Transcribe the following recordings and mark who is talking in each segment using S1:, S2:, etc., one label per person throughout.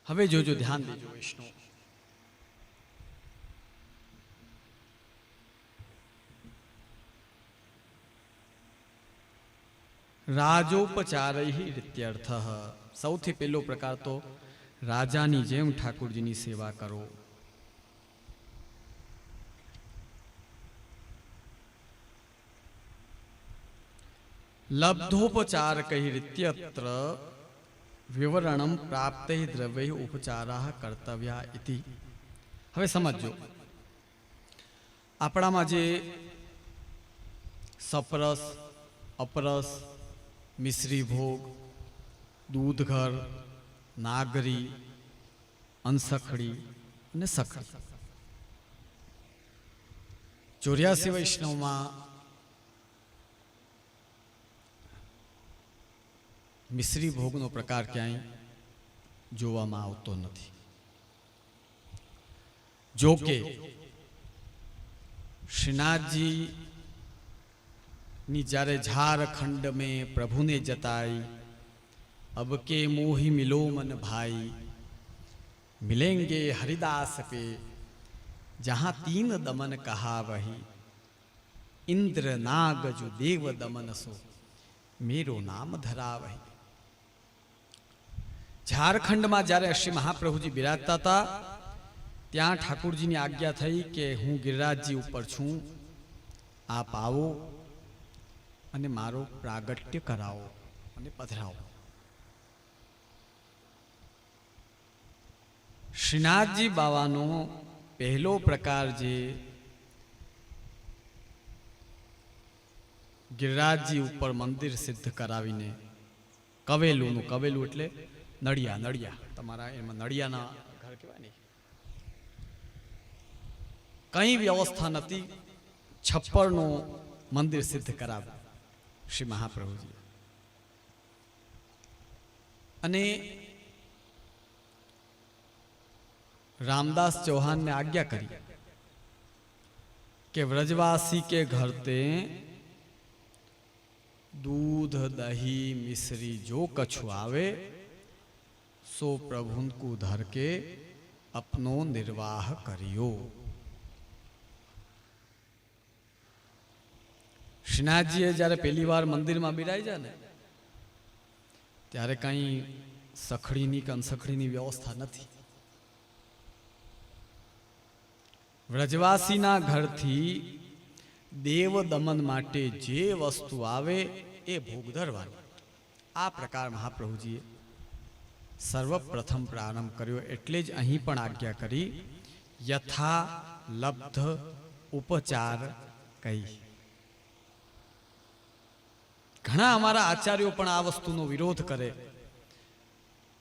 S1: હવે જોજો, ધ્યાન દેજો વૈષ્ણવ. રાજોપચારૈ રીત્યર્થ. સૌથી પહેલો પ્રકાર તો રાજાની જેમ ઠાકુરજીની સેવા કરો. લબ્ધોપચાર કહી રીત્યત્ર વિવરણમ પ્રાપ્તૈ દ્રવ્ય ઉપચારા કર્તવ્યા ઇતિ. હવે સમજો, આપણામાં જે સપરસ, અપરસ, મિશ્રી ભોગ, દૂધઘર, નાગરી, અંસખડી અને સખડી, 84 વૈષ્ણવમાં મિશ્રી ભોગનો પ્રકાર ક્યાંય જોવામાં આવતો નથી. જો કે શ્રીનાથજી ની જ્યારે ઝારખંડ में प्रभु ने जताई, अब के मोहि मिलो मन भाई, मिलेंगे हरिदास पे जहाँ 3 दमन कहा वही, इंद्र नाग जो देव दमन सो मेरो नाम धरा वही. ઝારખંડમાં જ્યારે શ્રી મહાપ્રભુજી બિરાજતા હતા ત્યાં ઠાકુરજીની આજ્ઞા થઈ કે હું ગિરિરાજજી ઉપર છું, આપ આવો અને મારો પ્રાગટ્ય કરાવો અને પધરાવો. શ્રીનાથજી બાવાનો પહેલો પ્રકાર જે ગિરિરાજજી ઉપર મંદિર સિદ્ધ કરાવીને, કવેલુંનું, કવેલું એટલે નળિયા, નળિયા તમારા એમાં નળિયાના ઘર કહેવાય ને, કઈ વ્યવસ્થા નથી, છપ્પરનું મંદિર સિદ્ધ કરાવ્યું શ્રી મહાપ્રભુજી. અને रामदास चौहान ने आज्ञा करी कि व्रजवासी के घर ते दूध दही मिश्री जो कछु आवे सो प्रभु को धर के अपनो निर्वाह करियो. श्रीनाथजीए जયારે पहली बार मंदिर में बिराजा ने त्यारे कई सखड़ीनी के अनसखड़ीनी व्यवस्था नहीं. व्रजवासीना घर थी देव दमन माटे जे वस्तु आवे ए भोग धरवानी. आ प्रकार महाप्रभुजीए सर्वप्रथम प्रारंभ कर्यो. एटले ज अहीं पण आज्ञा करी यथा लब्ध उपचार कही. घणा अमारा आचार्यों पण आ वस्तुनो विरोध करे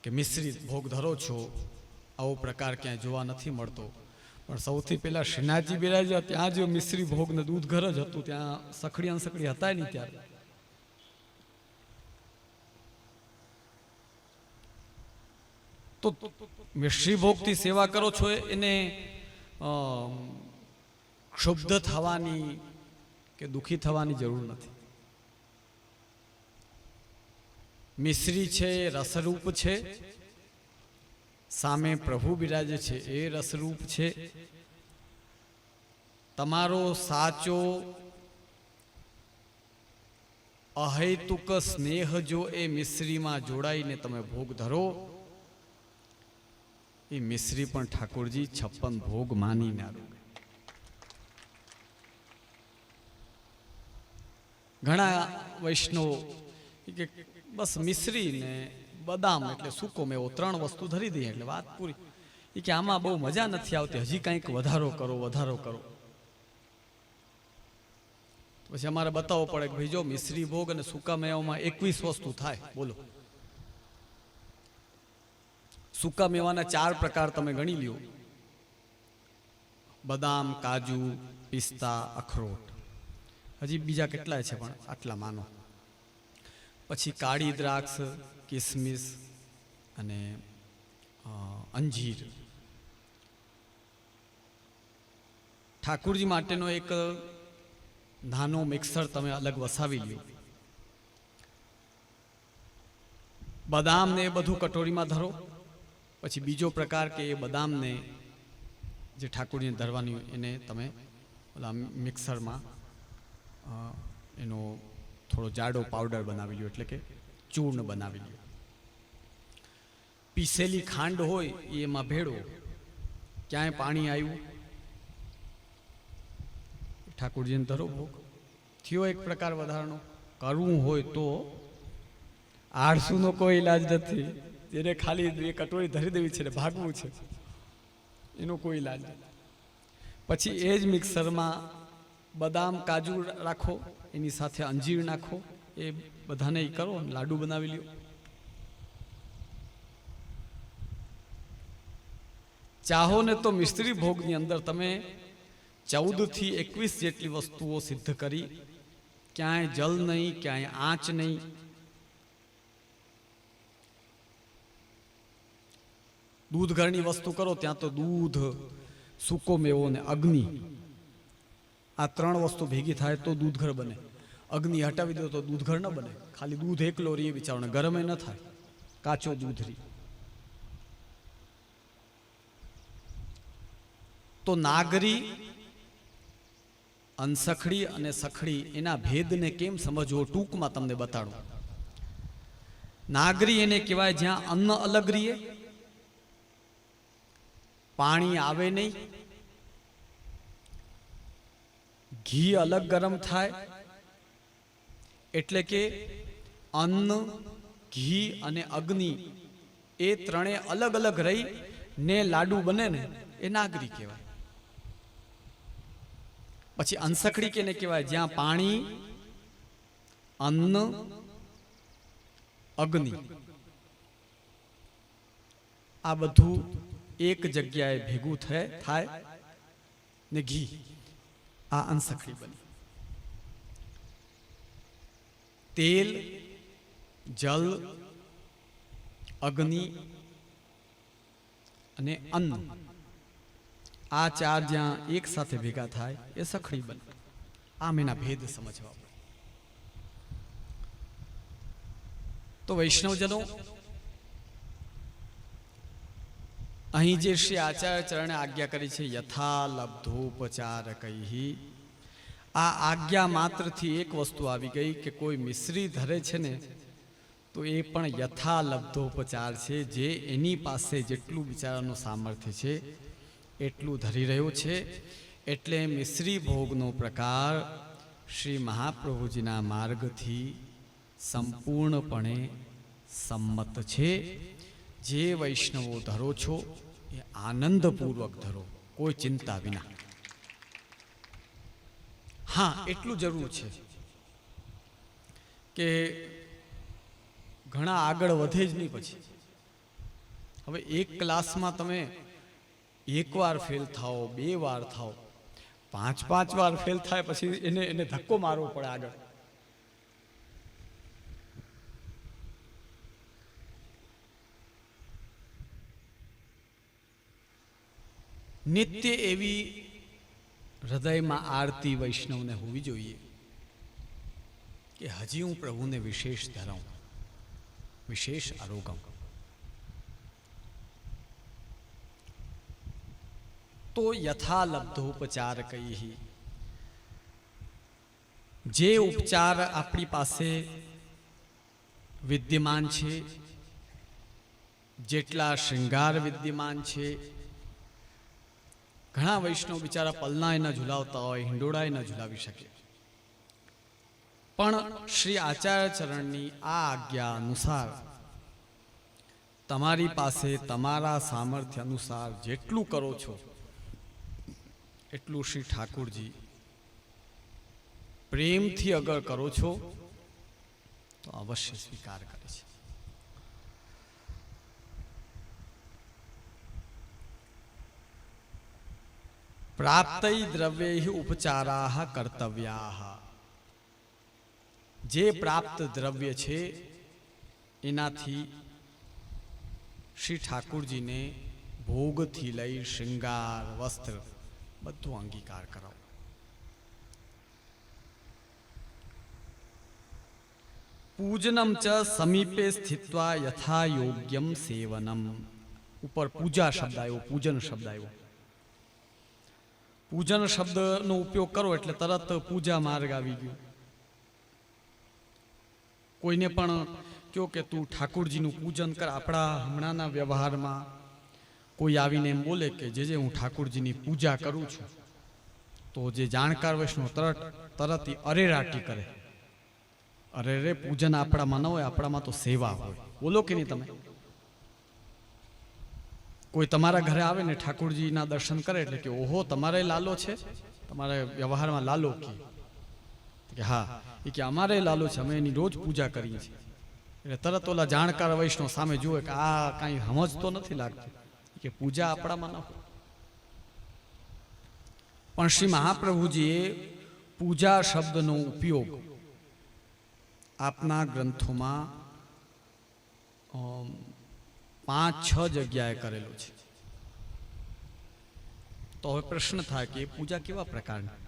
S1: कि मिश्री भोग धरो छो, आवो प्रकार क्यां जोवा नथी मळतो. पण सौथी पहला श्रीनाथजी बिराजा त्यां जो मिश्री भोग ने दूध घर ज हतुं, त्यां सखड़ी अनसखड़ी हता नहीं. त्यारे तो मिश्री भोग थी सेवा करो छो एने क्षुब्ध थवानी के दुखी थवानी जरूर नहीं. मिश्री छे रसरूप छे, सामे प्रभु बिराजे छे ए रसरूप छे. तमारो साचो अहेतुक स्नेह जो ए मिश्री में जोड़ाई ने तमे भोग धरो, ए मिश्री पण ठाकुरजी 56 भोग मानी ना. घणा वैष्णव के बस मिश्री ने बदाम એટલે સૂકો મેવો 3 વસ્તુ ધરી દઈએ એટલે વાત પૂરી. એ કે આમાં બહુ મજા નથી આવતી, હજી કંઈક વધારો કરો, વધારો કરો. પછી અમારે બતાવવો પડે કે ભાઈ જો મિશ્રી ભોગ અને સૂકા મેવામાં 21 વસ્તુ થાય. બોલો, સૂકા મેવાના 4 પ્રકાર તમે ગણી લ્યો: બદામ, કાજુ, પિસ્તા, અખરોટ. હજી બીજા કેટલાય છે પણ આટલા માનો. પછી કાળી દ્રાક્ષ, किसमिस अने अंजीर. ठाकुरजी माटेनो एक नानो मिक्सर तमे अलग वसावी लो. बदाम ने बधु कटोरी में धरो, પછી બીજો પ્રકાર કે એ બદામને જે ઠાકોરજીને ધરવાની એને તમે ઓલા મિક્સરમાં એનો થોડો જાડો પાવડર બનાવી લ્યો, એટલે કે ચૂર્ણ બનાવી લ્યો. પીસેલી ખાંડ હોય એ એમાં ભેળવો. ક્યાંય પાણી આવ્યું, ઠાકોરજીને ધરો ભોગ થયો. એક પ્રકાર વધારાનો કરવું હોય તો આળસુનો કોઈ ઈલાજ નથી. જેને ખાલી એ કટોરી ધરી દેવી છે ને ભાગવું છે, એનો કોઈ ઈલાજ નથી. પછી એ જ મિક્સરમાં બદામ કાજુ રાખો, એની સાથે અંજીર નાખો, એ બધાને એ કરો, લાડુ બનાવી લ્યો. ચાહો ને તો મિસ્ત્રી ભોગની અંદર તમે 14 થી 21 જેટલી વસ્તુઓ સિદ્ધ કરી. ક્યાંય જલ નહીં, ક્યાંય આંચ નહીં. દૂધ ઘરની વસ્તુ કરો ત્યાં તો દૂધ, સૂકો મેવો ને અગ્નિ, આ 3 વસ્તુ ભેગી થાય તો દૂધ ઘર બને. અગ્નિ હટાવી દો તો દૂધ ઘર ન બને. ખાલી દૂધ એકલો રીએ બિચારોને ગરમ ન થાય, કાચો દૂધ રી. તો નાગરી, અનસખડી અને સખડી એના ભેદને કેમ સમજવો ટૂંકમાં તમને બતાડું. નાગરી એને કહેવાય જ્યાં અન્ન અલગ રીએ, પાણી આવે નહીં, ઘી અલગ ગરમ થાય. એટલે કે અન્ન, ઘી અને અગ્નિ એ ત્રણે અલગ અલગ રહી ને લાડુ બને ને એ નાગરી કહેવાય. પછી અંસખડી કેને કહેવાય જ્યાં પાણી, અન્ન, અગ્નિ આ બધું એક જગ્યાએ ભેગું થાય ને ઘી, આ અંસખડી બની. તેલ, જલ, અગ્નિ અને અન્ન આ 4 જ્યાં એક સાથે ભેગા થાય એ સખડી બને. આમ એના ભેદ સમજવા પડે. તો વૈષ્ણવજનો, અહીં જે શ્રી આચાર્ય ચરણે આજ્ઞા કરી છે યથા લબ્ધોપચારકૈહિ, આ આજ્ઞા માત્રથી એક વસ્તુ આવી ગઈ કે કોઈ મિશ્રી ધરે છે ને તો એ પણ યથા લબ્ધોપચાર છે. જે એની પાસે જેટલું બિચારાનું સામર્થ્ય છે એટલું ધરી રહ્યો છે. એટલે મિશ્રી ભોગનો પ્રકાર શ્રી મહાપ્રભુજીના માર્ગથી સંપૂર્ણપણે સંમત છે. જે વૈષ્ણવો ધરો છો એ આનંદપૂર્વક ધરો, કોઈ ચિંતા વિના. હા, એટલું જરૂર છે કે ઘણા આગળ વધે જ નહીં. પછી હવે એક ક્લાસમાં તમે 1 વાર ફેલ થાઓ, 2 વાર થાઓ, 5 વાર ફેલ થાય પછી એને ધક્કો મારવો પડે આગળ. નિત્ય એવી હૃદયમાં આરતી વૈષ્ણવને હોવી જોઈએ કે હજી હું પ્રભુને વિશેષ ધરાઉં, વિશેષ આરોગમ. તો યથા લબ્ધોપચાર કહીએ, જે ઉપચાર આપણી પાસે વિદ્યમાન છે, જેટલા શ્રૃંગાર વિદ્યમાન છે. ઘણા વૈષ્ણવ બિચારા પલનાય ન ઝુલાવતા હોય, હિંડોળાય ન ઝુલાવી શકે, પણ શ્રી આચાર્ય ચરણની આ આજ્ઞા અનુસાર તમારી પાસે તમારા સામર્થ્ય અનુસાર જેટલું કરો છો એટલું શ્રી ઠાકોરજી પ્રેમથી અગર કરો છો તો અવશ્ય સ્વીકાર કરે છે. પ્રાપ્તૈ દ્રવ્યૈ ઉપચારાઃ કર્તવ્યાઃ, જે પ્રાપ્ત દ્રવ્ય છે એનાથી શ્રી ઠાકોરજીને ભોગથી લઈ શ્રૃંગાર, વસ્ત્ર બધું અંગીકાર કરાવો. પૂજનમ ચ સમીપે સ્થિત્વા યથા યોગ્યમ સેવનમ, ઉપર પૂજા શબ્દ આવ્યો, પૂજન શબ્દ આવ્યો. પૂજન શબ્દનો ઉપયોગ કરો એટલે તરત પૂજા માર્ગ આવી ગયો. કોઈને પણ કહો કે તું ઠાકોરજીનું પૂજન કર. આપણા હમણાંના વ્યવહારમાં કોઈ આવીને એમ બોલે કે જે હું ઠાકોરજીની પૂજા કરું છું, તો જે જાણકાર વૈષ્ણવ તરત અરેરાટી કરે. અરે રે, પૂજન આપણામાં ન હોય, આપણામાં તો સેવા હોય. બોલો કે નહીં તમે? કોઈ તમારા ઘરે આવે ને ઠાકોરજીના દર્શન કરે એટલે કે ઓહો, તમારે લાલો છે, તમારે વ્યવહારમાં લાલો કે હા, એ કે અમારે લાલો છે, અમે એની રોજ પૂજા કરીએ છીએ. એટલે તરત ઓલા જાણકાર વૈષ્ણવ સામે જુએ કે આ કાંઈ સમજતો નથી લાગતું, કે પૂજા આપણામાં ન હોય. પણ શ્રી મહાપ્રભુજીએ પૂજા શબ્દનો ઉપયોગ આપના ગ્રંથોમાં 5-6 જગ્યાએ કરેલો છે. તો હવે પ્રશ્ન થાય કે પૂજા કેવા પ્રકારની?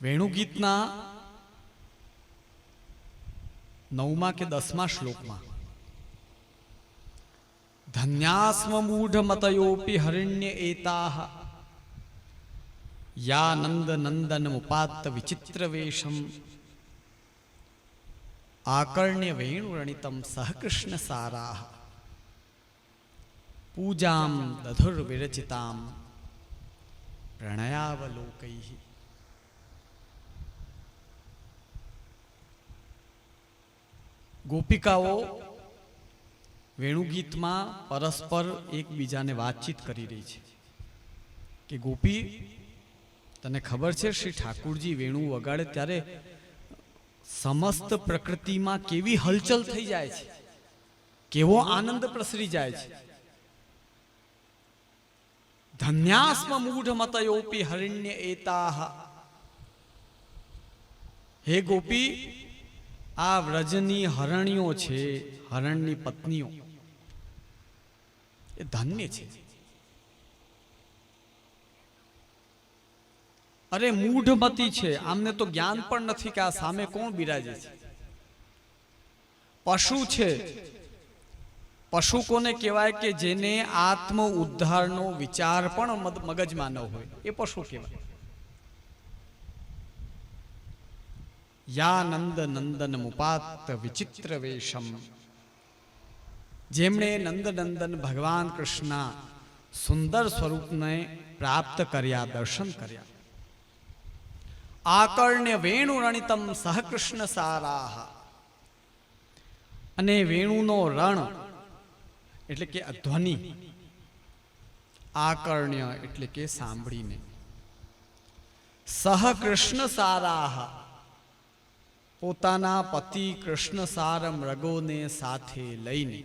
S1: વેણુગીતના 9મા કે 10મા શ્લોકમાં ધન્યાસ્મ મૂઢ મતયોપી હરિણ્ય એતાહ યા નંદ નંદન મુપાત વિચિત્ર વેશમ આકર્ણ્ય વેણુરણિતમ સહ કૃષ્ણ સારાહ પૂજામ દધુર વિરચિતામ પ્રણયાવલોકૈઃ. ગોપિકાઓ વેણુગીતમાં પરસ્પર એકબીજાને વાતચીત કરી રહી છે કે ગોપી, તને ખબર છે શ્રી ઠાકુરજી વેણુ વગાડે ત્યારે સમસ્ત પ્રકૃતિમાં કેવી હલચલ થઈ જાય છે, કેવો આનંદ પ્રસરી જાય છે. ધન્યાસ્મ મૂઢ મતયોપી હરિણ્ય એતાહ. હે ગોપી, આ વ્રજની હરણીઓ છે, હરણની પત્નીઓ, એ ધન્ય છે. અરે મૂઢમતી છે, આમને તો જ્ઞાન પણ નથી કે આ સામે કોણ બિરાજે છે. પશુ છે. પશુ કોને કહેવાય? કે જેને આત્મ ઉદ્ધારનો વિચાર પણ મગજમાં ન હોય, એ પશુ કહેવાય. યા નંદ નંદન મુપાત વિચિત્ર વેશમ. જેમણે નંદનંદન ભગવાન કૃષ્ણ સુંદર સ્વરૂપને પ્રાપ્ત કર્યા, દર્શન કર્યા. આકર્ણ્ય વેણુ રણિતમ સહ કૃષ્ણ સારાહ. અને વેણુનો રણ એટલે કે ધ્વનિ, આકર્ણ્ય એટલે કે સાંભળીને, સહ કૃષ્ણ સારાહ પોતાના પતિ કૃષ્ણ સાર મૃગોને સાથે લઈને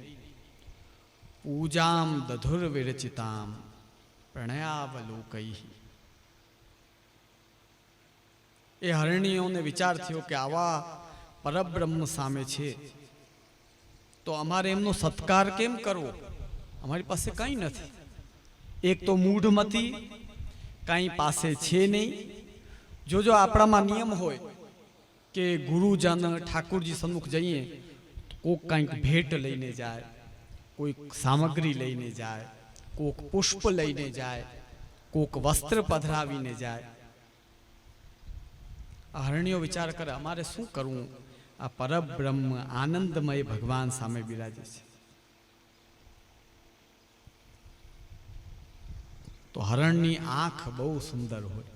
S1: પૂજામ દધુર વિરચિતામ પ્રણયાવલોકૈઃ. એ હરણીઓને વિચાર થયો કે આવા પરબ્રહ્મ સામે છે તો અમારે એમનો સત્કાર કેમ કરવો? અમારી પાસે કંઈ નથી. એક તો મૂઢમતી, કંઈ પાસે છે નહીં. જો આપણામાં નિયમ હોય કે ગુરુજન ઠાકોરજી સન્મુખ જઈએ, કોક કંઈક ભેટ લઈને જાય, કોઈક સામગ્રી લઈને જાય, કોક પુષ્પ લઈને જાય, કોક વસ્ત્ર પધરાવીને જાય. હરણીઓ વિચાર કરે અમારે શું કરવું? આ પરબ્રહ્મ આનંદમય ભગવાન સામે બિરાજે છે. તો હરણની આંખ બહુ સુંદર હોય.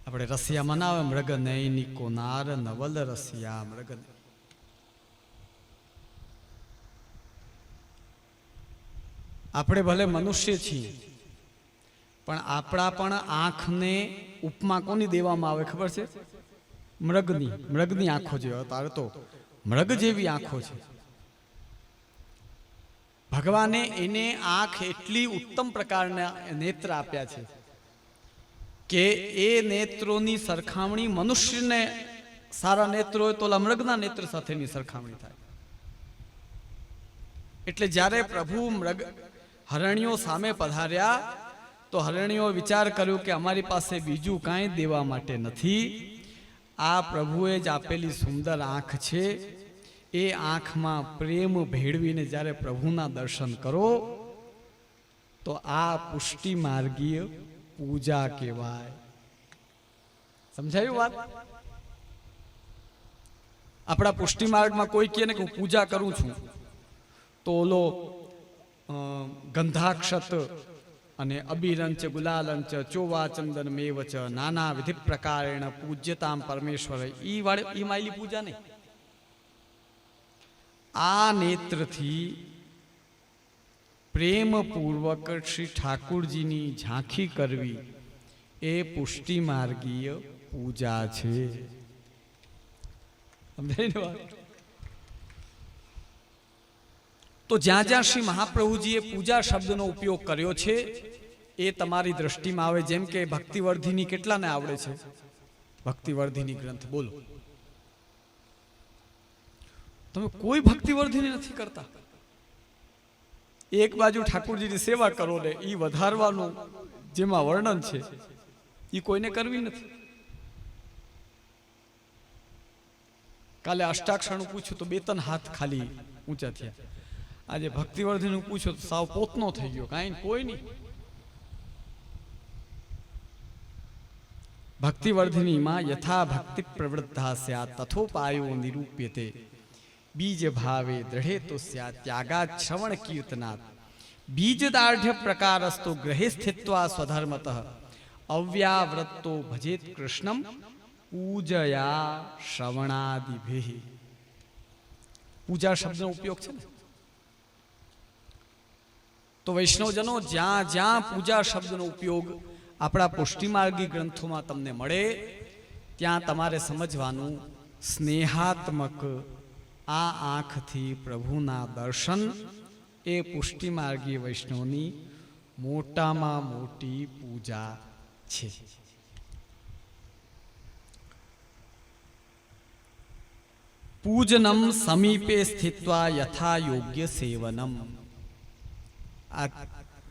S1: આપણે રસિયા મનાવે મૃગ નયનિકો નાર નવલ રસિયા મૃગ. આપણે ભલે મનુષ્ય છીએ, પણ આપણા પણ આંખને ઉપમા કોની દેવામાં આવે ખબર છે? મૃગની આંખો જેવા. તારે તો મૃગ જેવી આંખો છે. ભગવાને એને આંખ એટલી ઉત્તમ પ્રકારના નેત્ર આપ્યા છે કે એ નેત્રોની સરખામણી મનુષ્યને સારા નેત્રો હોય તો મૃગના નેત્ર સાથેની સરખામણી થાય. એટલે જ્યારે પ્રભુ હરણીઓ સામે પધાર્યા તો હરણીઓ વિચાર કર્યો કે અમારી પાસે બીજું કાંઈ દેવા માટે નથી. આ પ્રભુએ જ આપેલી સુંદર આંખ છે, એ આંખમાં પ્રેમ ભેળવીને જ્યારે પ્રભુના દર્શન કરો તો આ પુષ્ટિ માર્ગીય પૂજા કહેવાય. સમજાયું વાત? આપણા પુષ્ટિ માર્ગમાં કોઈ કહે ને કે હું પૂજા કરું છું, તો ઓલો ગંધાક્ષત અને અબિરંચ ગુલાલંચ ચોવા ચંદન મેવચ નાના વિધિ પ્રકારેણ પૂજ્યતામ પરમેશ્વર, ઈ માયલી પૂજા નહીં. આ નેત્રથી પ્રેમપૂર્વક શ્રી ઠાકુરજીની ઝાંખી કરવી એ પુષ્ટિ માર્ગીય પૂજા છે. તો જ્યાં જ્યાં શ્રી મહાપ્રભુજીએ પૂજા શબ્દનો ઉપયોગ કર્યો છે એ તમારી દ્રષ્ટિમાં આવે. જેમ કે ભક્તિવર્ધિની કેટલાને આવડે છે? ભક્તિવર્ધિની ગ્રંથ બોલો. તમે કોઈ ભક્તિવર્ધિની નથી કરતા. એક બાજુ ઠાકુરજીની સેવા કરો ને એ વધારવાનું જેમાં વર્ણન છે એ કોઈને કરવી નથી. કાલે અષ્ટાક્ષરનું પૂછ્યું તો 2-3 હાથ ખાલી ઊંચા થયા. આજે ભક્તિવર્ધિનું પૂછ્યું તો સાવ પોતનો થઈ ગયો, કાંઈ કોઈ નહીં. ભક્તિવર્ધિનીમાં યથા ભક્તિ પ્રવૃત્તા સ્યાत् તથોપાયો નિરૂપ્યતે બીજ ભાવે દ્રઢે તો સ્યાत् ત્યાગાત શ્રવણ કીર્તનાत् બીજદાર્ઢ્ય પ્રકારસ્તો ગ્રહે સ્થિત્વા સ્વધર્મતઃ અવ્યાવૃત્તો ભજેત કૃષ્ણમ પૂજયા શ્રવણાદિભિઃ. પૂજા શબ્દનો ઉપયોગ છે ને, તો વૈષ્ણવજનો જ્યાં જ્યાં પૂજા શબ્દનો ઉપયોગ આપણા પુષ્ટિમાર્ગી ગ્રંથોમાં તમને મળે ત્યાં તમારે સમજવાનું સ્નેહાત્મક આ આંખથી પ્રભુના દર્શન એ પુષ્ટિમાર્ગી વૈષ્ણવની મોટામાં મોટી પૂજા છે. પૂજનમ સમીપે સ્થિત્વા યથા યોગ્ય સેવનમ. આ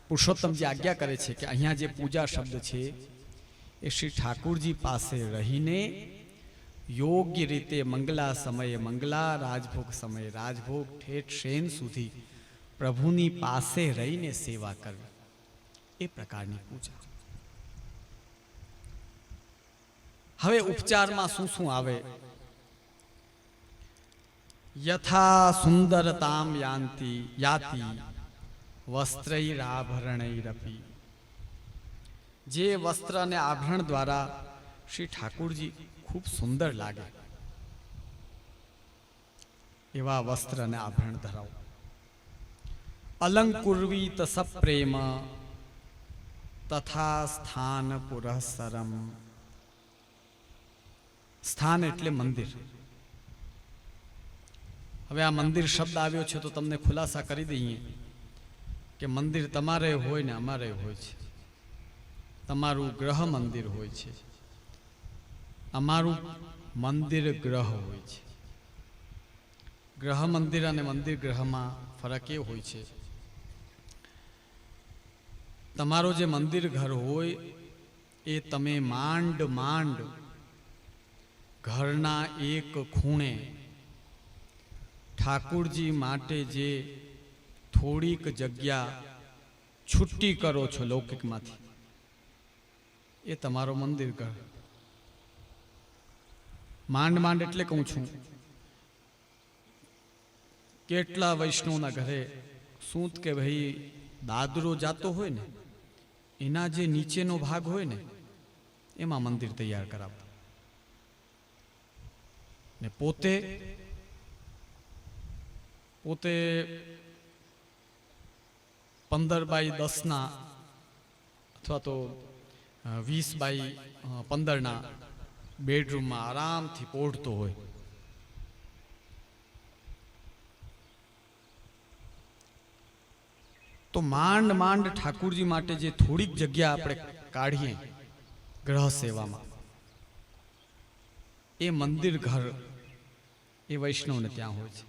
S1: પુરુષોત્તમજી આજ્ઞા કરે છે કે અહીંયા જે પૂજા શબ્દ છે એ શ્રી ઠાકુરજી પાસે રહીને યોગ્ય રીતે મંગલા સમયે મંગલા, રાજભોગ સમયે રાજભોગ, ઠેઠ શેન સુધી પ્રભુની પાસે રહીને સેવા કરવી એ પ્રકારની પૂજા. હવે ઉપચારમાં શું શું આવે? યથા સુંદરતામ યાતિ વસ્ત્રૈરાભરણૈરપી. જે વસ્ત્ર અને આભરણ દ્વારા શ્રી ઠાકુરજી ખૂબ સુંદર લાગે એવા વસ્ત્ર અને આભરણ ધરાવો. અલંકુર્વીત સપ્રેમ તથા સ્થાન પુરઃસરમ. સ્થાન એટલે મંદિર. હવે આ મંદિર શબ્દ આવ્યો છે તો તમને ખુલાસા કરી દઈએ કે મંદિર તમારે હોય ને અમારે હોય છે. તમારું ગ્રહ મંદિર હોય છે, અમારું મંદિર ગ્રહ હોય છે. ગ્રહ મંદિર અને મંદિર ગ્રહમાં ફરક એ હોય છે, તમારો જે મંદિર ઘર હોય એ તમે માંડ ઘરના એક ખૂણે ઠાકુરજી માટે જે થોડીક જગ્યા છૂટી કરો છો લૌકિકમાંથી, એ તમારો મંદિર ઘર. માંડ એટલે કહું છું, કેટલા વૈષ્ણવના ઘરે સૂત કે ભાઈ દાદરો જાતો હોય ને એના જે નીચેનો ભાગ હોય ને એમાં મંદિર તૈયાર કરાવતા ને પોતે 15x10 અથવા તો 20x15 બેડરૂમમાં આરામથી પોઢતો હોય. તો માંડ ઠાકુરજી માટે જે થોડીક જગ્યા આપણે કાઢીએ ગ્રહ સેવામાં, એ મંદિર ઘર એ વૈષ્ણવને ત્યાં હોય છે.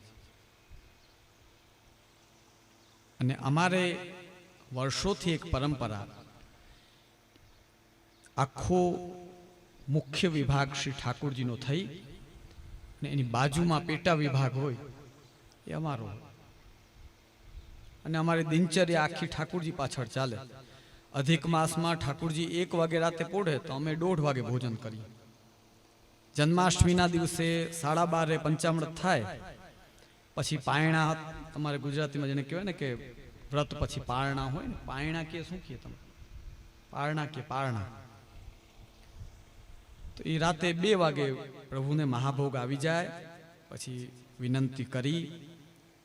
S1: અને અમારે વર્ષોથી એક પરંપરા, આખો મુખ્ય વિભાગ શ્રી ઠાકુરજીનો થઈ ને એની બાજુમાં પેટા વિભાગ હોય એ અમારો, અને અમારી દિનચર્યા આખી ઠાકુરજી પાછળ ચાલે. અધિક માસમાં ઠાકુરજી 1 વાગે રાતે પોઢે તો અમે 1:30 વાગે ભોજન કરીએ. જન્માષ્ટમીના દિવસે 12:30 પંચામૃત થાય, પછી પાયણા, તમારે ગુજરાતીમાં જેને કહેવાય ને કે વ્રત પછી પારણા હોય ને, પાયણા કે શું કહે તમે? પારણા કે પારણા. તો એ રાતે 2 વાગે પ્રભુને મહાભોગ આવી જાય, પછી વિનંતી કરી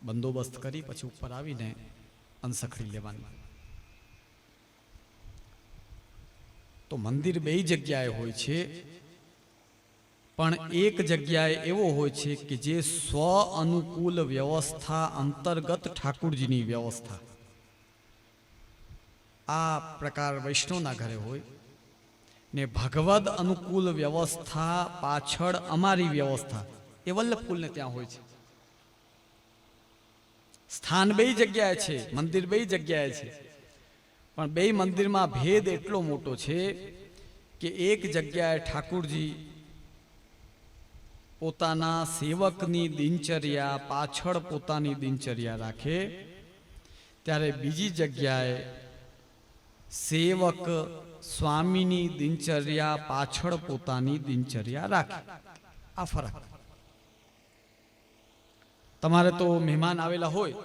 S1: બંદોબસ્ત કરી પછી ઉપર આવીને અનસખડી લેવાની. તો મંદિર 2 જગ્યાએ હોય છે, પણ એક જગ્યાએ એવો હોય છે કે જે સ્વ અનુકૂળ વ્યવસ્થા અંતર્ગત ઠાકુરજીની વ્યવસ્થા. આ પ્રકાર વૈષ્ણવના ઘરે હોય ને ભગવદ અનુકૂળ વ્યવસ્થા પાછળ અમારી વ્યવસ્થા એ વલ્લભકુલને ત્યાં હોય છે. સ્થાન 2 જગ્યાએ છે, મંદિર 2 જગ્યાએ છે, પણ 2 મંદિરમાં ભેદ એટલો મોટો છે કે એક જગ્યાએ ઠાકુરજી પોતાના સેવકની દિનચર્યા પાછળ પોતાની દિનચર્યા રાખે, ત્યારે બીજી જગ્યાએ સેવક સ્વામીની દિનચર્યા પાછળ પોતાની દિનચર્યા રાખે. આ ફરક. તમારે તો મહેમાન આવેલા હોય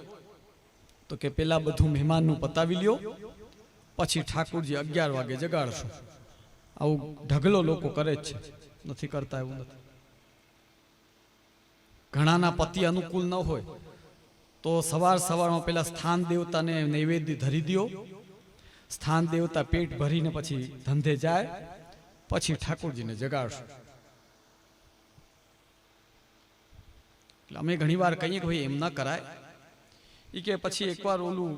S1: તો કે પેલા બધું મહેમાનનું પતાવી લ્યો, પછી ઠાકુરજી 11 વાગે જગાડશું. આવું ઢગલો લોકો કરે જ છે, નથી કરતા એવું નથી. ઘણાના પતિ અનુકૂળ ન હોય તો સવારમાં પેલા સ્થાન દેવતાને નૈવેદ્ય ધરી દો, સ્થાન દેવતા પેટ ભરીને પછી ધંધે જાય, પછી ઠાકુરજીને જગાડશું. એટલે અમે ઘણી વાર કહીએ કે ભાઈ એમ ના કરાય, એ કે પછી એકવાર ઓલું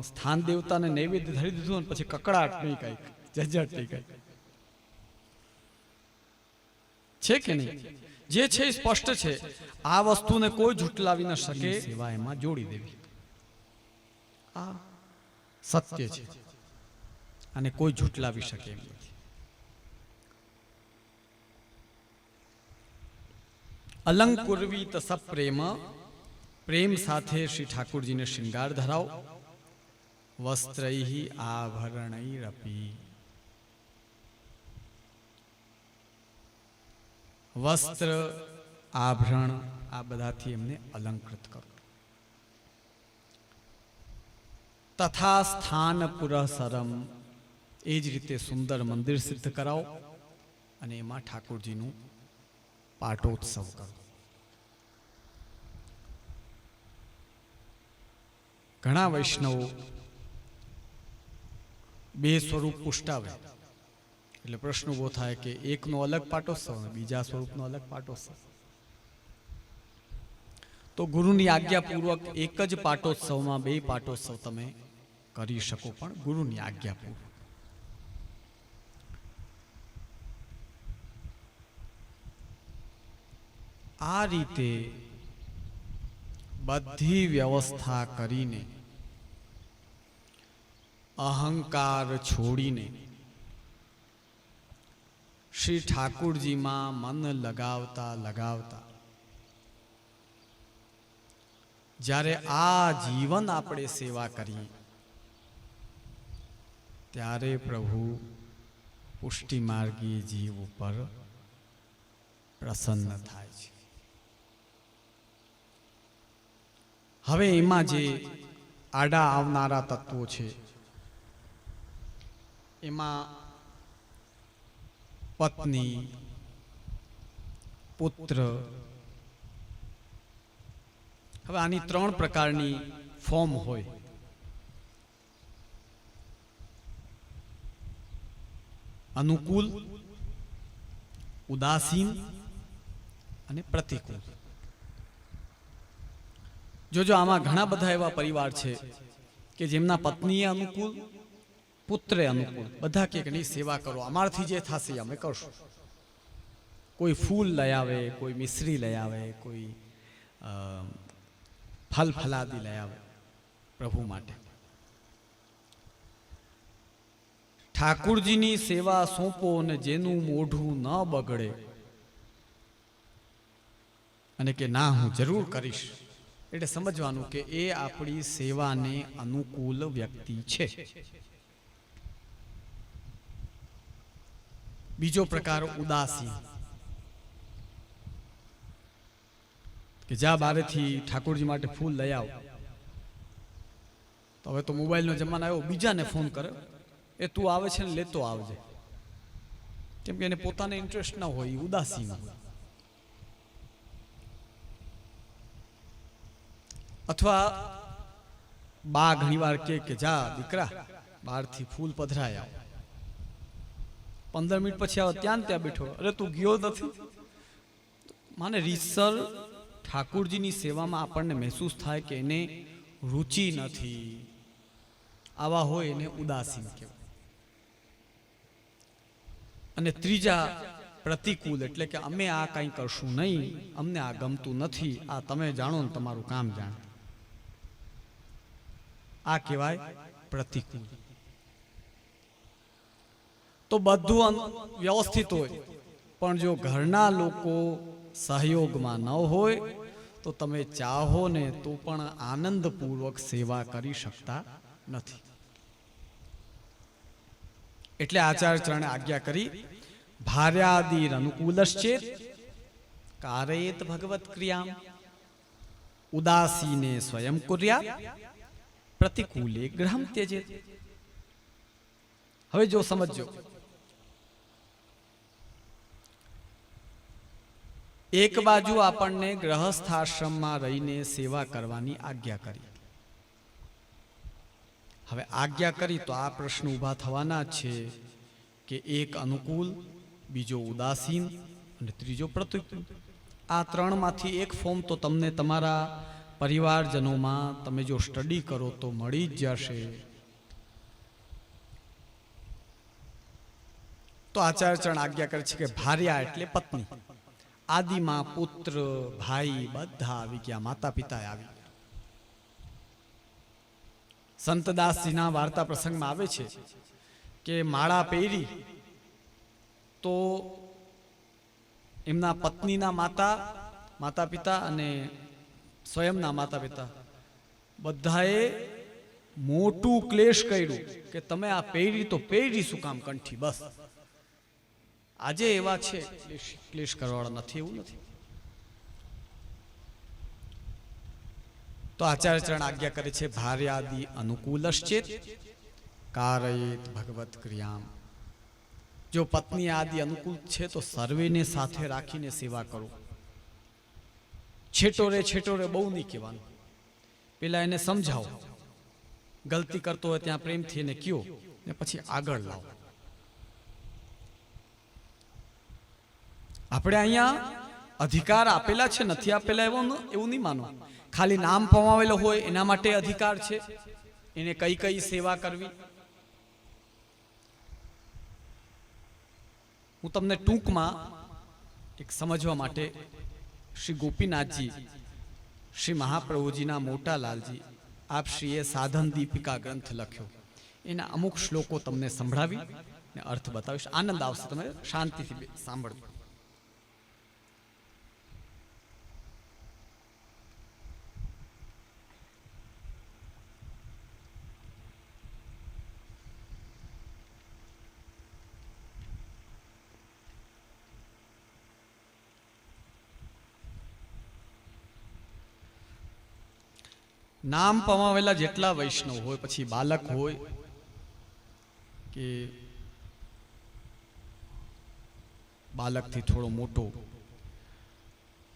S1: સ્થાન દેવતાને નૈવેદ્ય ધરી દીધું ને પછી કકડાટ નહીં, કઈક ઝંઝટ નહીં, કઈક છે કે નહીં? જે છે એ સ્પષ્ટ છે. આ વસ્તુને કોઈ ઝૂટલાવી ન શકે, સેવા એમાં જોડી દેવી. આ સત્ય છે અને કોઈ ઝૂટલાવી શકે એમ નથી. અલંકુર્વીત સપ્રેમ, પ્રેમ સાથે શ્રી ઠાકુરજીને શૃંગાર ધરાવો. વસ્ત્રૈહિ આભરણૈરપી, વસ્ત્ર આભરણ આ બધાથી એમને અલંકૃત કરો. તથા સ્થાન પુરઃસરમ, એ જ રીતે સુંદર મંદિર સિદ્ધ કરાવો અને એમાં ઠાકોરજીનું પાટોત્સવ કરો. ઘણા વૈષ્ણવો 2 સ્વરૂપ પુષ્ટાવે એટલે પ્રશ્ન ઉભો થાય કે એકનો અલગ પાટોત્સવ અને બીજા સ્વરૂપનો અલગ પાટોત્સવ. તો ગુરુની આજ્ઞાપૂર્વક એક જ પાટોત્સવમાં 2 પાટોત્સવ તમે કરી શકો, પણ ગુરુની આજ્ઞાપૂર્વક. આ રીતે બધી વ્યવસ્થા કરીને અહંકાર છોડીને શ્રી ઠાકુરજીમાં મન લગાવતા લગાવતા જ્યારે આ જીવન આપણે સેવા કરીએ ત્યારે પ્રભુ પુષ્ટિ માર્ગી જીવ ઉપર પ્રસન્ન થાય છે. હવે એમાં જે આડા આવનારા તત્વો છે એમાં પત્ની, પુત્ર, હવે આની 3 પ્રકારની ફોર્મ હોય. અનુકૂળ, ઉદાસીન અને પ્રતિકૂળ. જોજો આમાં ઘણા બધા એવા પરિવાર છે કે જેમના પત્નીએ અનુકૂળ, પુત્રે અનુકૂળ, બધા કે નહીં સેવા કરો, અમારથી જે થશે અમે કરશું. કોઈ ફૂલ લઈ આવે, કોઈ મિશ્રી લઈ આવે, કોઈ ફલ ફલાદી લઈ આવે પ્રભુ માટે. ઠાકુરજીની સેવા સોંપો અને જેનું મોઢું ન બગડે અને કે ના હું જરૂર કરીશ, એટલે સમજવાનું કે એ આપણી સેવાને અનુકૂળ વ્યક્તિ છે. બીજો પ્રકાર ઉદાસીન, કે જ્યાં બારેથી ઠાકોરજી માટે ફૂલ લઈ આવ, તો હવે તો મોબાઈલનો જમાનો આવ્યો, બીજાને ફોન કરે, એ તું આવે છે ને લેતો આવજે, કેમ કે એને પોતાને ઇન્ટરેસ્ટ ના હોય, એ ઉદાસીન હોય. અથવા બા ઘણી વાર કે જા દીકરા બહારથી ફૂલ પધરાયા, 15 મિનિટ પછી આવે ત્યાં બેઠો, અરે તું ગયો નથી. માને રીતસર ઠાકુરજીની સેવામાં આપણને મહેસૂસ થાય કે એને રુચિ નથી, આવા હોય એને ઉદાસીન કહેવાય. અને ત્રીજા પ્રતિકૂળ, એટલે કે અમે આ કંઈ કરશું નહીં, અમને આ ગમતું નથી, આ તમે જાણો ને તમારું કામ જાણે, આ કહેવાય પ્રતિકૂળ. તો બધું વ્યવસ્થિત હોય, પણ જો ઘરના લોકો સહયોગમાં ન હોય તો તમે ચાહો ને તો પણ આનંદપૂર્વક સેવા કરી શકતા નથી. એટલે આચાર્ય ચરણે આજ્ઞા કરી, ભાર્યાદિર અનુકૂલશ્ચેત કારયેત ભગવત ક્રિયામ ઉદાસીને સ્વયં કુર્યાત પ્રતિકૂલે ગ્રહમ ત્યજેત. હવે જો સમજો, એક બાજુ આપણને ગ્રહસ્થ આશ્રમમાં રહીને સેવા કરવાની આજ્ઞા કરી. હવે આજ્ઞા કરી તો આ પ્રશ્ન ઊભા થવાના છે કે એક અનુકૂળ, બીજો ઉદાસીન અને ત્રીજો પ્રતિકૂળ. આ ત્રણમાંથી એક ફોર્મ તો તમને તમારા પરિવારજનોમાં તમે જો સ્ટડી કરો તો મળી જ જશે. તો આચાર્ય ચરણ આજ્ઞા કરે છે કે ભાર્યા એટલે પત્ની, આદિમાં પુત્ર ભાઈ બધા આવી ગયા, માતા પિતા આવી. સંતદાસજીના વાર્તા પ્રસંગમાં આવે છે કે માળા પહેરી તો એમના પત્નીના માતા પિતા અને સ્વયંના માતા પિતા બધાએ મોટું ક્લેશ કર્યું કે તમે આ પહેરી તો પહેરી શું કામ કંઠી, બસ. આજે એવા છે ક્લેશ કરવાવાળા નથી, એવું નથી. તો આચાર્ય ચરણ આજ્ઞા કરે છે, ભાર્યાદિ અનુકૂલશ્ચેત કારયેત ભગવત ક્રિયામ. જો પત્ની આદિ અનુકૂળ છે તો સર્વેને સાથે રાખીને સેવા કરો. છેટોરે બહુ નહીં કહેવાનું, પેલા એને સમજાવો, ગલતી કરતો હોય ત્યાં પ્રેમથી એને કયો ને પછી આગળ લાવો. આપણે અહીંયા અધિકાર આપેલા છે, નથી આપેલા એવું નહીં માનો. ખાલી નામ પમાવેલો હોય એના માટે અધિકાર છે, એને કઈ સેવા કરવી. હું તમને ટૂંકમાં એક સમજવા માટે, શ્રી ગોપીનાથજી, શ્રી મહાપ્રભુજીના મોટા લાલજી આપશ્રીએ સાધન દીપિકા ગ્રંથ લખ્યો, એના અમુક શ્લોકો તમને સંભળાવી ને અર્થ બતાવીશ. આનંદ આવશે, તમે શાંતિથી સાંભળજો. નામ પમાવેલા જેટલા વૈષ્ણવ હોય, પછી બાલક હોય કે બાલકથી થોડો મોટો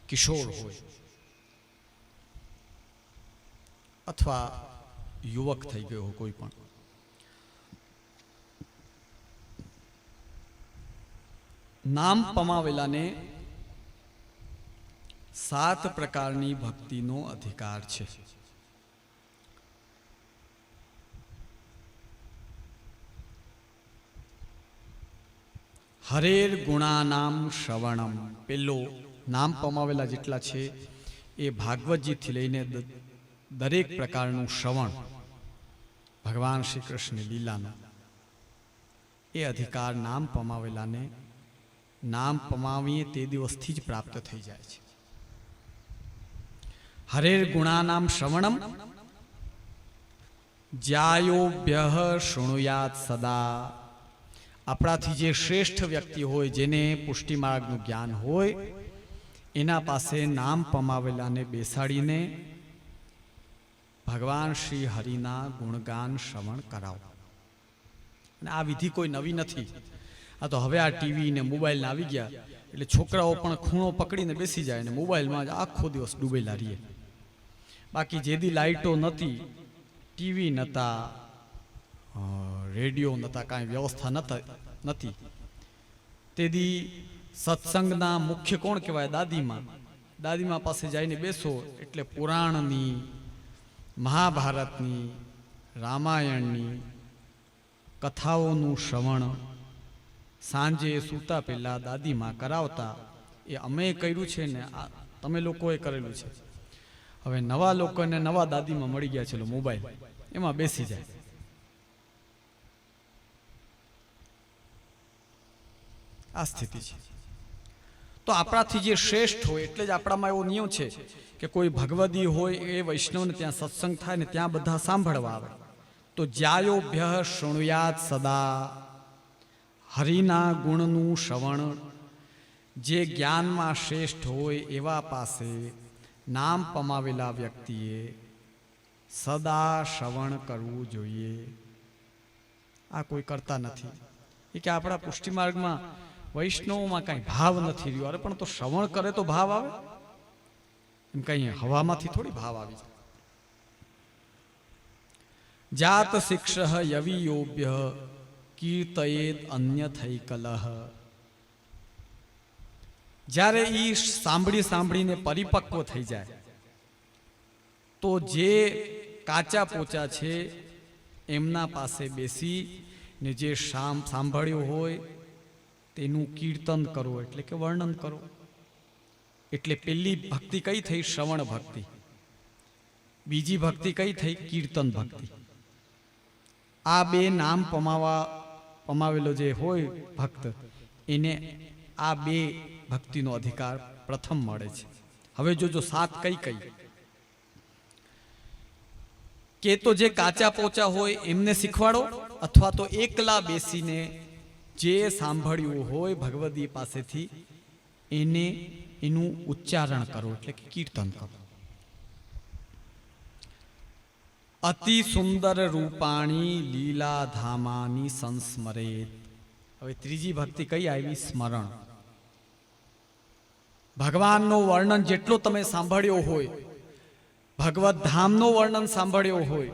S1: કિશોર હોય અથવા યુવક થઈ ગયો હોય, કોઈ પણ નામ પમાવેલાને 7 પ્રકારની ભક્તિનો અધિકાર છે. હરેર ગુણાનામ શ્રવણમ. પેલો નામ પમાવેલા જેટલા છે એ ભાગવતજીથી લઈને દરેક પ્રકારનું શ્રવણ, ભગવાન શ્રી કૃષ્ણ લીલાનું. એ અધિકાર નામ પમાવેલાને નામ પમાવીએ તે દિવસથી જ પ્રાપ્ત થઈ જાય છે. હરેર ગુણાનામ શ્રવણમ જ્યાયોભ્ય શૃણુયાત સદા. આપણાથી જે શ્રેષ્ઠ વ્યક્તિ હોય, જેને પુષ્ટિ માર્ગનું જ્ઞાન હોય, એના પાસે નામ પમાવેલાને બેસાડીને ભગવાન શ્રી હરિના ગુણગાન શ્રવણ કરાવો. અને આ વિધિ કોઈ નવી નથી. આ તો હવે આ ટીવી ને મોબાઈલ આવી ગયા એટલે છોકરાઓ પણ ખૂણો પકડીને બેસી જાય ને મોબાઈલમાં જ આખો દિવસ ડૂબેલા રહીએ. બાકી જેદી લાઇટો નહોતી, ટીવી નહોતા, રેડિયો નહોતા, કાંઈ વ્યવસ્થા નથી, તેદી સત્સંગના મુખ્ય કોણ કહેવાય? દાદીમા. દાદીમા પાસે જઈને બેસો એટલે પુરાણની, મહાભારતની, રામાયણની કથાઓનું શ્રવણ સાંજે સૂતા પહેલા દાદીમા કરાવતા. એ અમે કર્યું છે ને તમે લોકોએ કરેલું છે. હવે નવા લોકોને નવા દાદીમાં મળી ગયા છે મોબાઈલ, એમાં બેસી જાય. આ સ્થિતિ છે. તો આપણાથી જે શ્રેષ્ઠ હોય, એટલે જ આપણામાં એવો નિયમ છે કે કોઈ ભગવદી હોય એ વૈષ્ણવને ત્યાં સત્સંગ થાય ને ત્યાં બધા સાંભળવા આવે. તો જ્યાયોભ્ય શૃણુયાત સદા. હરિના ગુણનું શ્રવણ જે જ્ઞાનમાં શ્રેષ્ઠ હોય એવા પાસે નામ પમાવેલા વ્યક્તિએ સદા શ્રવણ કરવું જોઈએ. આ કોઈ કરતા નથી. એ કે આપણા પુષ્ટિ માર્ગમાં વૈષ્ણવમાં કાંઈ ભાવ નથી રહ્યો. અરે પણ તો શ્રવણ કરે તો ભાવ આવે? એમ કઈ હવામાંથી થોડી ભાવ આવી જાય. જાત શિક્ષ યવિયોભ્ય કીર્તયેદ અન્ય થઈ કલહ. જ્યારે ઈ સાંભળીને પરિપક્વ થઈ જાય તો જે કાચા પોચા છે એમના પાસે બેસી ને જે સાંભળ્યું હોય તેનું કીર્તન કરો, એટલે કે વર્ણન કરો. એટલે પેલી ભક્તિ કઈ થઈ? શ્રવણ ભક્તિ. બીજી ભક્તિ કઈ થઈ? કીર્તન ભક્તિ. આ બે નામ પમાવેલો જે હોય ભક્ત, એને આ બે ભક્તિનો અધિકાર પ્રથમ મળે છે. હવે જો સાત કઈ કે તો જે કાચા પોચા હોય એમને શીખવાડો, અથવા તો એકલા બેસીને જે સાંભળ્યું હોય ભગવદી પાસેથી એનું ઉચ્ચારણ કરો, એટલે કે કીર્તન કરો. અતિ સુંદર રૂપાણી લીલા ધામાની સંસ્મરેત. હવે ત્રીજી ભક્તિ કઈ આવી? સ્મરણ. ભગવાનનું વર્ણન જેટલો તમે સાંભળ્યો હોય, ભગવત ધામનું વર્ણન સાંભળ્યો હોય,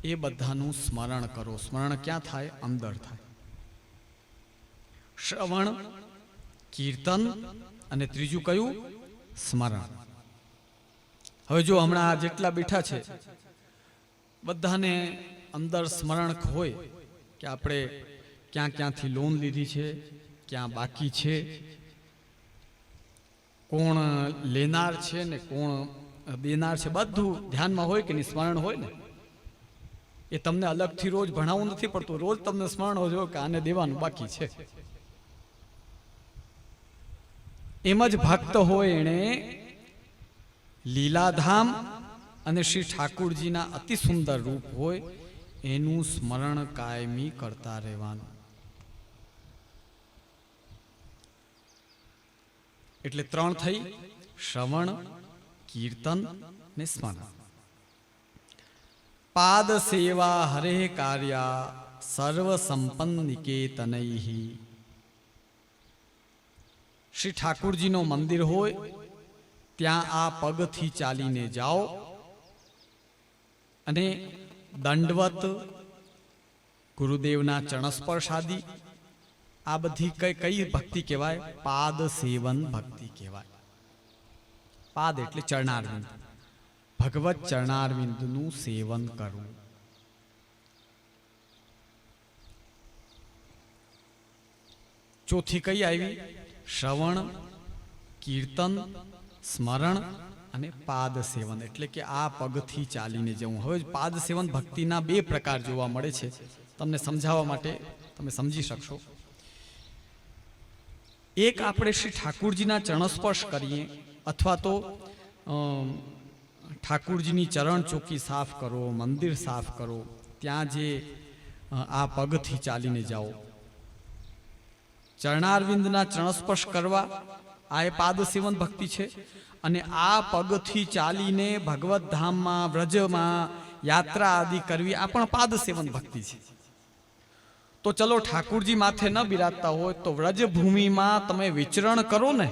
S1: એ બધાનું સ્મરણ કરો. સ્મરણ ક્યાં થાય? અંદર થાય. શ્રવણ, કીર્તન અને ત્રીજું કયું? સ્મરણ. હવે જો હમણાં જેટલા બેઠા છે બધાને અંદર સ્મરણ હોય કે આપણે ક્યાંથી લોન લીધી છે, ક્યાં બાકી છે, કોણ લેનાર છે ને કોણ દેનાર છે, બધું ધ્યાનમાં હોય કે નહીં? સ્મરણ હોય ને. એ તમને અલગથી રોજ ભણાવવું નથી પડતું. રોજ તમને સ્મરણ હોય કે આને દેવાનું બાકી છે. એમ જ ભક્ત હોય એણે લીલાધામ અને શ્રી ઠાકુરજીના અતિ સુંદર રૂપ હોય એનું સ્મરણ કાયમી કરતા રહેવાનું. એટલે ત્રણ થઈ: શ્રવણ, કીર્તન ને સ્મરણ. પાદ સેવા હરે કાર્યા સર્વ સંપન્ન નિકેતનૈ. શ્રી ઠાકુરજીનું મંદિર હોય ત્યાં આ પગથી ચાલીને જાઓ અને દંડવત, ગુરુદેવના ચરણસ્પર્શ આદિ, આ બધી કઈ ભક્તિ કહેવાય? પાદ સેવન ભક્તિ કહેવાય. પાદ એટલે ચરણારવિંદ. ભગવત ચરણારવિંદનું સેવન કરવું. ચોથી કઈ આવી? શ્રવણ, કીર્તન, સ્મરણ અને પાદ સેવન એટલે કે આ પગથી ચાલીને જવું. હવે પાદ સેવન ભક્તિના બે પ્રકાર જોવા મળે છે. તમને સમજાવવા માટે તમે સમજી શકશો. એક આપણે શ્રી ઠાકુરજીના ચરણસ્પર્શ કરીએ અથવા તો ઠાકુરજીની ચરણ ચોકી સાફ કરો, મંદિર સાફ કરો, ત્યાં જે આ પગથી ચાલીને જાઓ, ચરણારવિંદના ચરણસ્પર્શ કરવા, આ એ પાદ સેવન ભક્તિ છે. અને આ પગથી ચાલીને ભગવત ધામમાં વ્રજમાં યાત્રા આદિ કરવી, આ પણ પાદ સેવન ભક્તિ છે. તો ચલો ઠાકુરજી માથે ન બિરાજતા હોય તો વ્રજભૂમિમાં તમે વિચરણ કરો ને,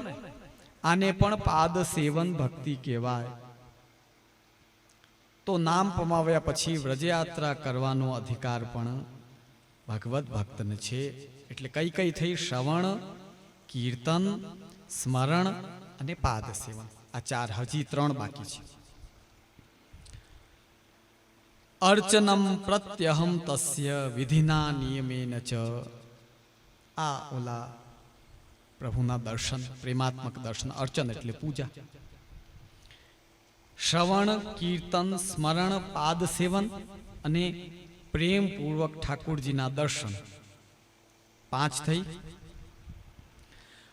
S1: આને પણ પાદ સેવન ભક્તિ કહેવાય. તો નામ પમાવ્યા પછી વ્રજયાત્રા કરવાનો અધિકાર પણ ભગવત ભક્તને છે. એટલે કઈ કઈ થઈ? શ્રવણ, કીર્તન, સ્મરણ અને પાદ સેવન. આ ચાર, હજી 3 બાકી છે. અર્ચનમ પ્રત્યહમ તસ્ય વિધિના નિયમેન ચ. આ ઓલા પ્રભુના દર્શન, પ્રેમાત્મક દર્શન. અર્ચન એટલે પૂજા. શ્રવણ, કીર્તન, સ્મરણ, પાદ સેવન અને પ્રેમપૂર્વક ઠાકુરજીના દર્શન. 5 થઈ.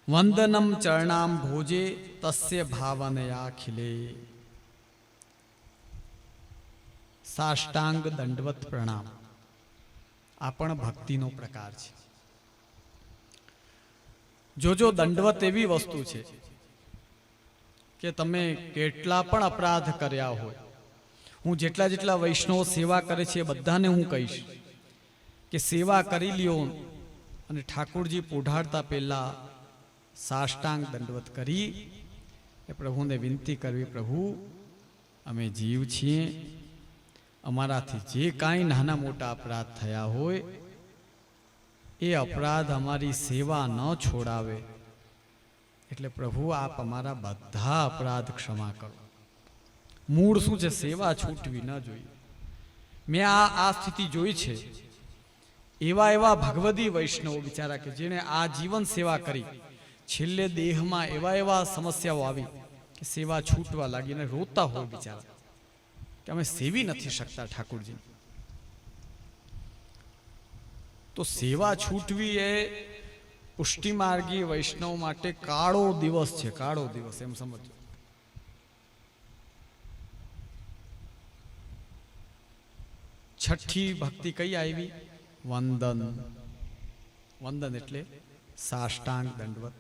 S1: વંદનમ ચરણામ ભોજે તસ્ય ભાવનયા ખિલે. સાષ્ટાંગ દંડવત પ્રણામ. આ પણ ભક્તિનો પ્રકાર છે. જોજો, દંડવત એવી વસ્તુ છે કે તમે કેટલા પણ અપરાધ કર્યા હોય, હું જેટલા વૈષ્ણવ સેવા કરે છે એ બધાને હું કહીશ કે સેવા કરી લ્યો અને ઠાકુરજી પોઢાડતા પહેલા સાષ્ટાંગ દંડવત કરી એ પ્રભુને વિનંતી કરવી, પ્રભુ અમે જીવ છીએ, અમારાથી જે કાંઈ નાના મોટા અપરાધ થયા હોય એ અપરાધ અમારી સેવા ન છોડાવે, એટલે પ્રભુ આપ અમારા બધા અપરાધ ક્ષમા કરો. મૂળ શું છે? સેવા છૂટવી ન જોઈએ. મેં આ સ્થિતિ જોઈ છે. એવા ભગવદી વૈષ્ણવો બિચારા કે જેને આ જીવન સેવા કરી, છેલ્લે દેહમાં એવા સમસ્યાઓ આવી કે સેવા છૂટવા લાગી અને રોતા હોય બિચારા કે અમે સેવી નથી શકતા ઠાકુરજી. તો સેવા છૂટવી એ પુષ્ટિમાર્ગી વૈષ્ણવ માટે કાળો દિવસ છે, કાળો દિવસ એમ સમજો. છઠ્ઠી ભક્તિ કઈ આવી? વંદન. વંદન એટલે સાષ્ટાંગ દંડવત.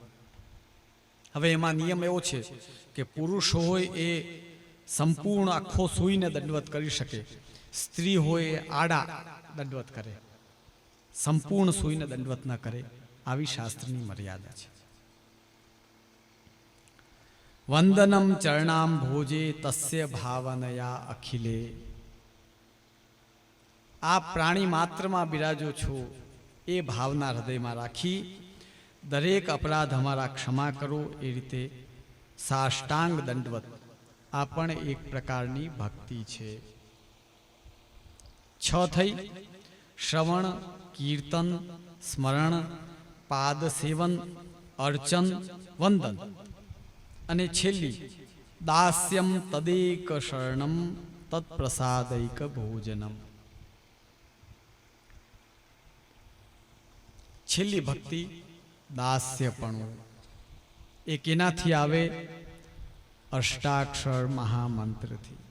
S1: હવે એમાં નિયમ એવો છે કે પુરુષ હોય એ સંપૂર્ણ આખો સૂઈને દંડવત કરી શકે, સ્ત્રી હોય એ આડા દંડવત કરે, સંપૂર્ણ સૂઈને દંડવત ન કરે. આવી શાસ્ત્રની મર્યાદા છે. વંદનમ ચરણામ ભોજે તસ્ય ભાવનયા અખિલે. આ પ્રાણી માત્રમાં બિરાજો છો એ ભાવના હૃદયમાં રાખી દરેક અપરાધ અમારા ક્ષમા કરો, એ રીતે સાષ્ટાંગ દંડવત. આ પણ એક પ્રકારની ભક્તિ છે. 6 થઈ. શ્રવણ, કીર્તન, સ્મરણ, પાદ સેવન, અર્ચન, વંદન અને છેલ્લી દાસ્યમ તદેક શરણમ તત્પ્રસાદૈક ભોજનમ. છેલ્લી ભક્તિ દાસ્યપણું. એ કેનાથી આવે? અષ્ટાક્ષર મહામંત્રથી.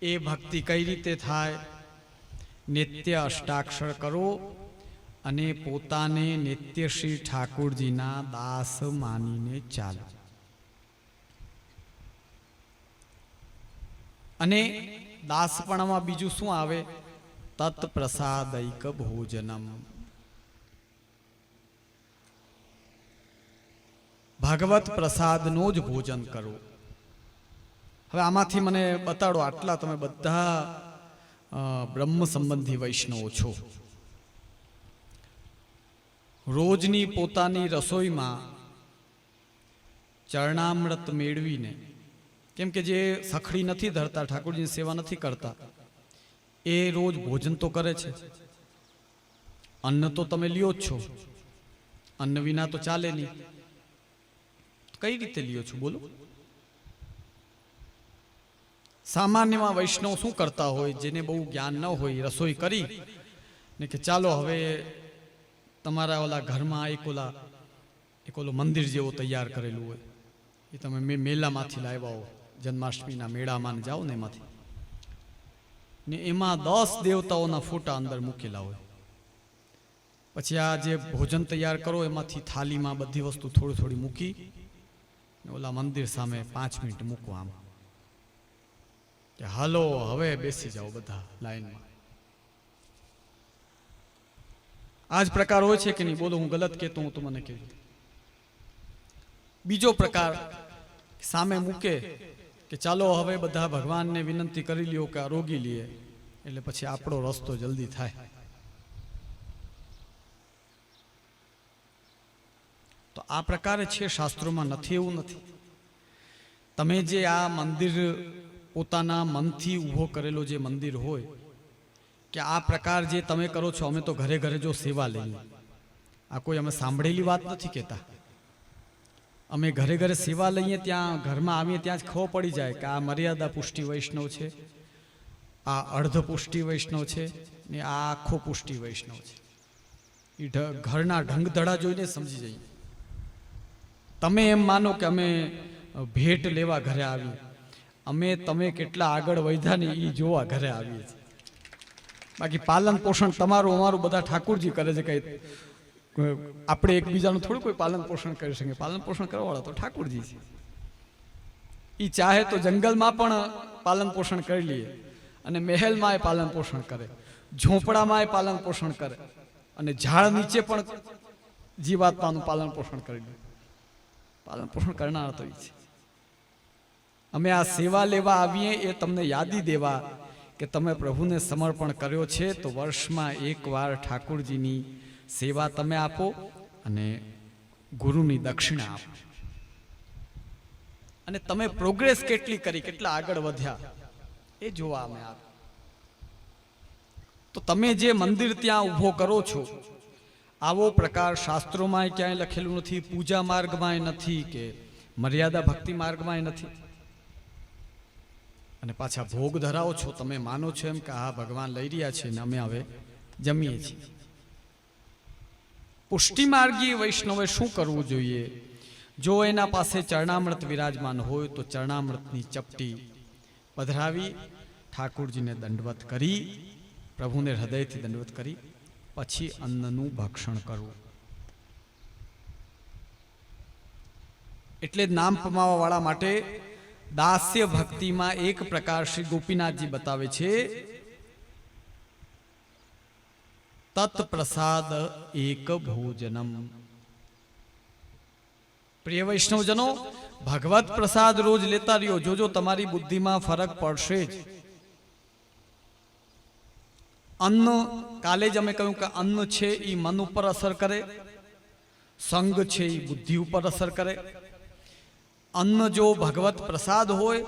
S1: એ ભક્તિ કઈ રીતે થાય? નિત્ય અષ્ટાક્ષર કરો અને પોતાને નિત્ય શ્રી ઠાકુરજીના દાસ માનીને ચાલો. અને દાસપણામાં બીજું શું આવે? તત્પ્રસાદૈક ભોજનમ. ભગવત પ્રસાદનો જ ભોજન કરો. હવે આમાંથી મને બતાડો, આટલા તમે બધા બ્રહ્મ સંબંધી વૈષ્ણવો છો, રોજની પોતાની રસોઈમાં ચરણામૃત મેળવીને, કેમ કે જે સખડી નથી ધરતા, ઠાકોરજીની સેવા નથી કરતા, એ રોજ ભોજન તો કરે છે. અન્ન તો તમે લ્યો જ છો, અન્ન વિના તો ચાલે નહીં. કઈ રીતે લ્યો છો બોલો? સામાન્યમાં વૈષ્ણવ શું કરતા હોય, જેને બહુ જ્ઞાન ન હોય, રસોઈ કરી ને કે ચાલો હવે તમારા ઓલા ઘરમાં એક ઓલો મંદિર જેવો તૈયાર કરેલું હોય, એ તમે મેલામાંથી લાવ્યા હો, જન્માષ્ટમીના મેળામાં જાઓ ને એમાંથી, ને એમાં 10 દેવતાઓના ફોટા અંદર મૂકેલા હોય. પછી આ જે ભોજન તૈયાર કરો એમાંથી થાળીમાં બધી વસ્તુ થોડી થોડી મૂકી ઓલા મંદિર સામે 5 મિનિટ મૂકો, આમ કે હાલો હવે બેસી જાઓ બધા લાઈનમાં. આ જ પ્રકાર હોય છે કે નહીં? બોલો, હું ગલત કહેતો હું તો મને કહેજો. બીજો પ્રકાર સામે મૂકે કે ચાલો હવે બધા ભગવાનને વિનંતી કરી લ્યો કે આરોગી લઈએ, એટલે પછી આપણો રસ્તો જલ્દી થાય. તો આ પ્રકારે છે, શાસ્ત્રોમાં નથી એવું નથી. તમે જે આ મંદિર પોતાના મનથી ઊભો કરેલો જે મંદિર હોય કે આ પ્રકાર જે તમે કરો છો, અમે તો ઘરે ઘરે જો સેવા લઈએ, આ કોઈ અમે સાંભળેલી વાત નથી કહેતા. અમે ઘરે ઘરે સેવા લઈએ, ત્યાં ઘરમાં આવીએ ત્યાં જ ખબર પડી જાય કે આ મર્યાદા પુષ્ટિ વૈષ્ણવ છે, આ અર્ધ પુષ્ટિ વૈષ્ણવ છે, ને આ આખો પુષ્ટિ વૈષ્ણવ છે. એ ઘરના ઢંગધડા જોઈને સમજી જઈએ. તમે એમ માનો કે અમે ભેટ લેવા ઘરે આવીએ, અમે તમે કેટલા આગળ વધ્યા ને એ જોવા ઘરે આવીએ છીએ. બાકી પાલન પોષણ તમારું અમારું બધા ઠાકોરજી કરે છે. કઈ આપણે એકબીજાનું થોડું કોઈ પાલન પોષણ કરી શકે? પાલન પોષણ કરવાવાળા તો ઠાકોરજી છે. એ ચાહે તો જંગલમાં પણ પાલન પોષણ કરી લઈએ, અને મહેલમાં એ પાલન પોષણ કરે, ઝોપડામાં એ પાલન પોષણ કરે, અને ઝાડ નીચે પણ જીવાત્માનું પાલન પોષણ કરી લે. પાલન પોષણ કરનાર તો એ છે. અમે આ સેવા લેવા આવીએ એ તમને યાદી દેવા કે તમે પ્રભુને સમર્પણ કર્યો છે, તો વર્ષમાં એકવાર ઠાકોરજીની સેવા તમે આપો અને ગુરુની દક્ષિણા આપો, અને તમે પ્રોગ્રેસ કેટલી કરી, કેટલા આગળ વધ્યા એ જોવા અમે આપ. તો તમે જે મંદિર ત્યાં ઊભો કરો છો, આવો પ્રકાર શાસ્ત્રોમાં ક્યાંય લખેલું નથી, પૂજા માર્ગમાં નથી, કે મર્યાદા ભક્તિ માર્ગમાં નથી. અને પાછા ભોગ ધરાવો છો, તમે માનો છો એમ કે હા ભગવાન લઈ રહ્યા છે ને અમે હવે જમીએ છીએ. પુષ્ટિ માર્ગી વૈષ્ણવે શું કરવું જોઈએ? જો એના પાસે ચરણામૃત વિરાજમાન હોય તો ચરણામૃતની ચપટી પધરાવી ઠાકોરજીને દંડવત કરી, પ્રભુને હૃદયથી દંડવત કરી, પછી અન્નનું ભક્ષણ કરવું. એટલે નામ પમાવા વાળા માટે દાસ્ય ભક્તિમાં એક પ્રકાર શ્રી ગોપીનાથજી બતાવે છે, તત પ્રસાદ એક ભોજનમ. પ્રિય વૈષ્ણવજનો, ભગવત પ્રસાદ રોજ લેતા રહ્યો, જોજો તમારી બુદ્ધિમાં ફરક પડશે જ. અન્ન, કાલે જ અમે કહ્યું કે અન્ન છે એ મન ઉપર અસર કરે, સંગ છે એ બુદ્ધિ ઉપર અસર કરે. અન્ન જો ભગવત પ્રસાદ હોય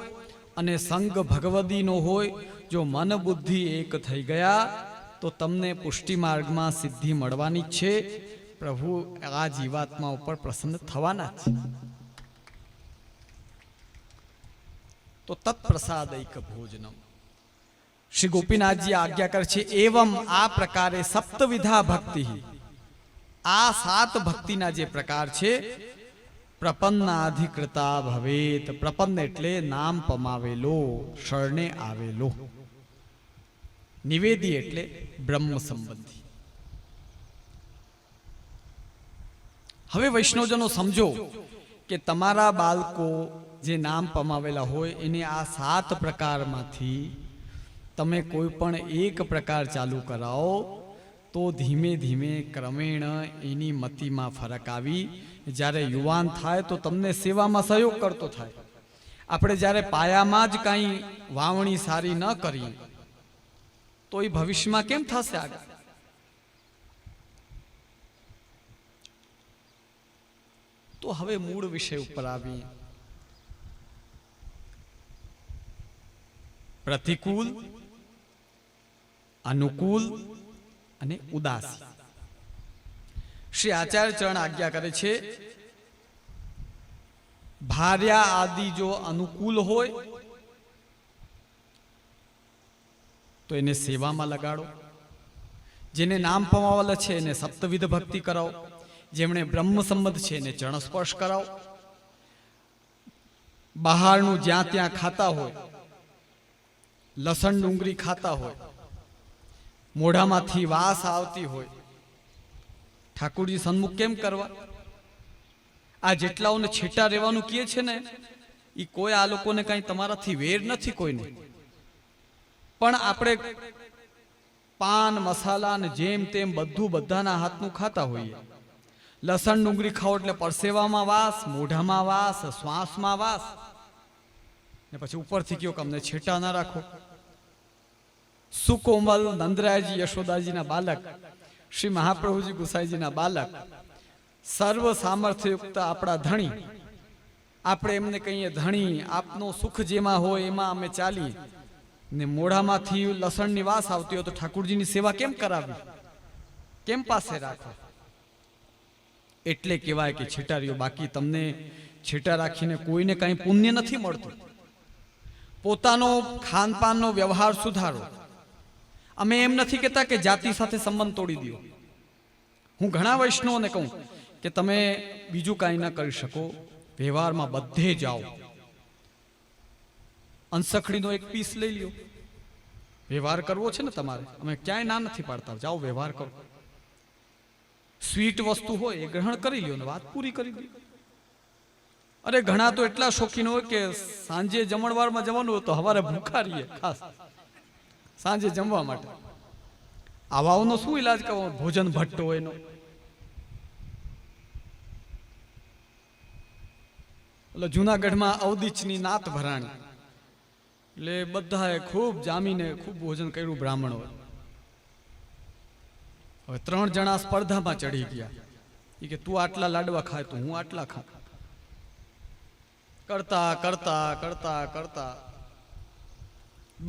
S1: અને સંગ ભગવદીનો હોય, જો મન બુદ્ધિ એક થઈ ગયા તો તમને પુષ્ટિ માર્ગમાં સિદ્ધિ મળવાની છે. પ્રભુ આ જીવાત્મા ઉપર પ્રસન્ન થવાના છે. તો તત્પ્રસાદૈક ભોજનમ. શ્રી ગોપીનાથજી આજ્ઞા કરે છે, એવમ આ પ્રકારે સપ્તવિધા ભક્તિ, આ 7 ભક્તિના જે પ્રકાર છે, પ્રપન્નાધિકૃતા ભવેત. પ્રપન્ન એટલે નામ પમાવેલો, શરણે આવેલો. નિવેદી એટલે બ્રહ્મ સંબંધી. હવે વૈષ્ણવજનો સમજો કે તમારા બાળકો જે નામ પમાવેલા હોય એને આ 7 પ્રકારમાંથી તમે કોઈ પણ એક પ્રકાર ચાલુ કરાવો તો ધીમે ધીમે ક્રમેણ એની મતિમાં ફરક આવી, જ્યારે યુવાન થાય તો તમને સેવામાં સહયોગ કરતો થાય. આપણે જ્યારે પાયામાં જ કાંઈ વાવણી સારી ન કરીએ તો એ ભવિષ્યમાં કેમ થશે આગળ? તો હવે મૂળ વિષય ઉપર આવીએ. પ્રતિકૂળ, અનુકૂળ અને ઉદાસી. શ્રી આચાર્ય ચરણ આજ્ઞા કરે છે, ભાર્યા આદિ જો અનુકૂળ હોય તો એને સેવામાં લગાડો. જેને નામ પમાવેલા છે એને સપ્તવિધ ભક્તિ કરાવો. જેમણે બ્રહ્મ સંબંધ છે એને ચરણ સ્પર્શ કરાવો. બહારનું જ્યાં ત્યાં ખાતા હોય, લસણ ડુંગળી ખાતા હોય, મોઢામાંથી વાસ આવતી હોય, ઠાકોરજી સન્મુખ કેમ કરવા? આ જેટલાઓને છેટા રહેવાનું કહે છે ને, એ કોઈ આ લોકોને કઈ તમારાથી વેર નથી કોઈને. પણ આપણે પાન મસાલા ને જેમ તેમ બધું બધાના હાથનું ખાતા હોઈએ. લસણ ડુંગળી ખાઓ એટલે પરસેવામાં વાસ, મોઢામાં વાસ, શ્વાસમાં વાસ, ને પછી ઉપરથી કયો કે અમને છેટા ના રાખો. સુકોમલ નંદરાયજી યશોદાજીના બાલક, શ્રી મહાપ્રભુજી ગુસાઈજીના બાલક, સર્વ સામર્થ્યયુક્ત આપણા ધણી, આપણે એમને કહીએ ધણી, આપનો સુખ જેમાં હોય એમાં અમે ચાલીએ, ને મોઢામાંથી લસણની વાસ આવતી હોય તો ઠાકુરજીની સેવા કેમ કરાવી, કેમ પાસે રાખો? એટલે કહેવાય કે છેટારીઓ. બાકી તમને છેટા રાખીને કોઈને કઈ પુણ્ય નથી મળતું. પોતાનો ખાનપાનનો વ્યવહાર સુધારો. અમે એમ નથી કહેતા કે જાતિ સાથે સંબંધ તોડી દો. હું ઘણા વૈષ્ણવોને કહું કે તમે બીજું કાંઈ ના કરી શકો, વ્યવહારમાં બધે જાઓ. અંસખડીનો એક પીસ લઈ લ્યો, વ્યવહાર કરવો છે ને તમારે, અમે ક્યાંય ના નથી પાડતા, જાઓ વ્યવહાર કરો. સ્વીટ વસ્તુ હોય એ ગ્રહણ કરી લ્યો ને વાત પૂરી કરી દો. અરે ઘણા તો એટલા શોખીન હોય કે સાંજે જમણવારમાં જવાનું હોય તો સવારે ભૂખા રહીએ ખાસ સાંજે જમવા માટે. આવાઓનો શું ઈલાજ કરવો? ભોજન ભટ્ટો એનો. એટલે જુનાગઢમાં અવદીચની નાત ભરાણી, એટલે બધાએ ખૂબ જામીને ખૂબ ભોજન કર્યું બ્રાહ્મણો. હવે 3 જણા સ્પર્ધામાં ચડી ગયા. એ કે તું આટલા લાડવા ખાય તો હું આટલા ખાઉં. કરતા કરતા કરતા કરતા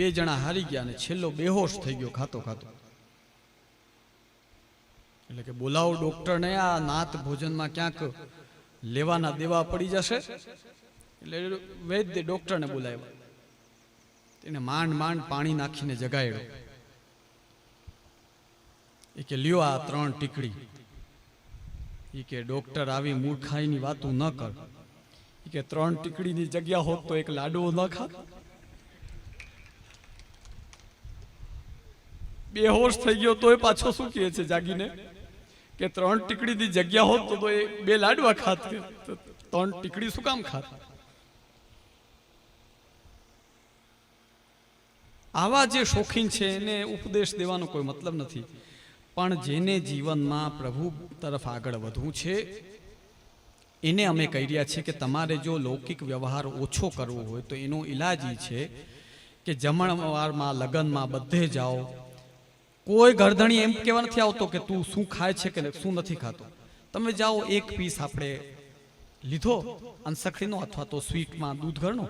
S1: 2 જણા હારી ગયા ને છેલ્લો બેહોશ થઈ ગયો ખાતો ખાતો. એટલે કે બોલાવો ડોક્ટરને, આ નાત ભોજનમાં ક્યાંક લેવાના દેવા પડી જશે. એટલે વૈદ્ય ડોક્ટરને બોલાવ્યા. તેને માંડ માંડ પાણી નાખીને જગાડ્યો. એ કે લ્યો આ 3 ટીકડી. એ કે ડોક્ટર આવી મૂર્ખાઈની વાતું ન કર. એ કે 3 ટીકડીની જગ્યા હોત તો એક લાડવો ન ખાત. બેહોશ થઈ ગયો તોય પાછો શું કહે છે જાગીને કે 3 ટીકડીની જગ્યા હોત તો એ 2 લાડવા ખાત. 3 ટીકડી શું કામ ખાત? આવા જે શોખીન છે એને ઉપદેશ દેવાનો કોઈ મતલબ નથી. પણ જેને જીવનમાં પ્રભુ તરફ આગળ વધવું છે એને અમે કહી રહ્યા છીએ કે તમારે જો લૌકિક વ્યવહાર ઓછો કરવો હોય તો એનો ઈલાજ એ છે કે જમણવારમાં, લગ્નમાં બધે જાઓ. કોઈ ગરદણી એમ કહેવા નથી આવતો કે તું શું ખાય છે કે શું નથી ખાતો. તમે જાઓ, એક પીસ આપણે લીધો અંસખડીનો અથવા તો સ્વીટમાં દૂધ ઘરનો,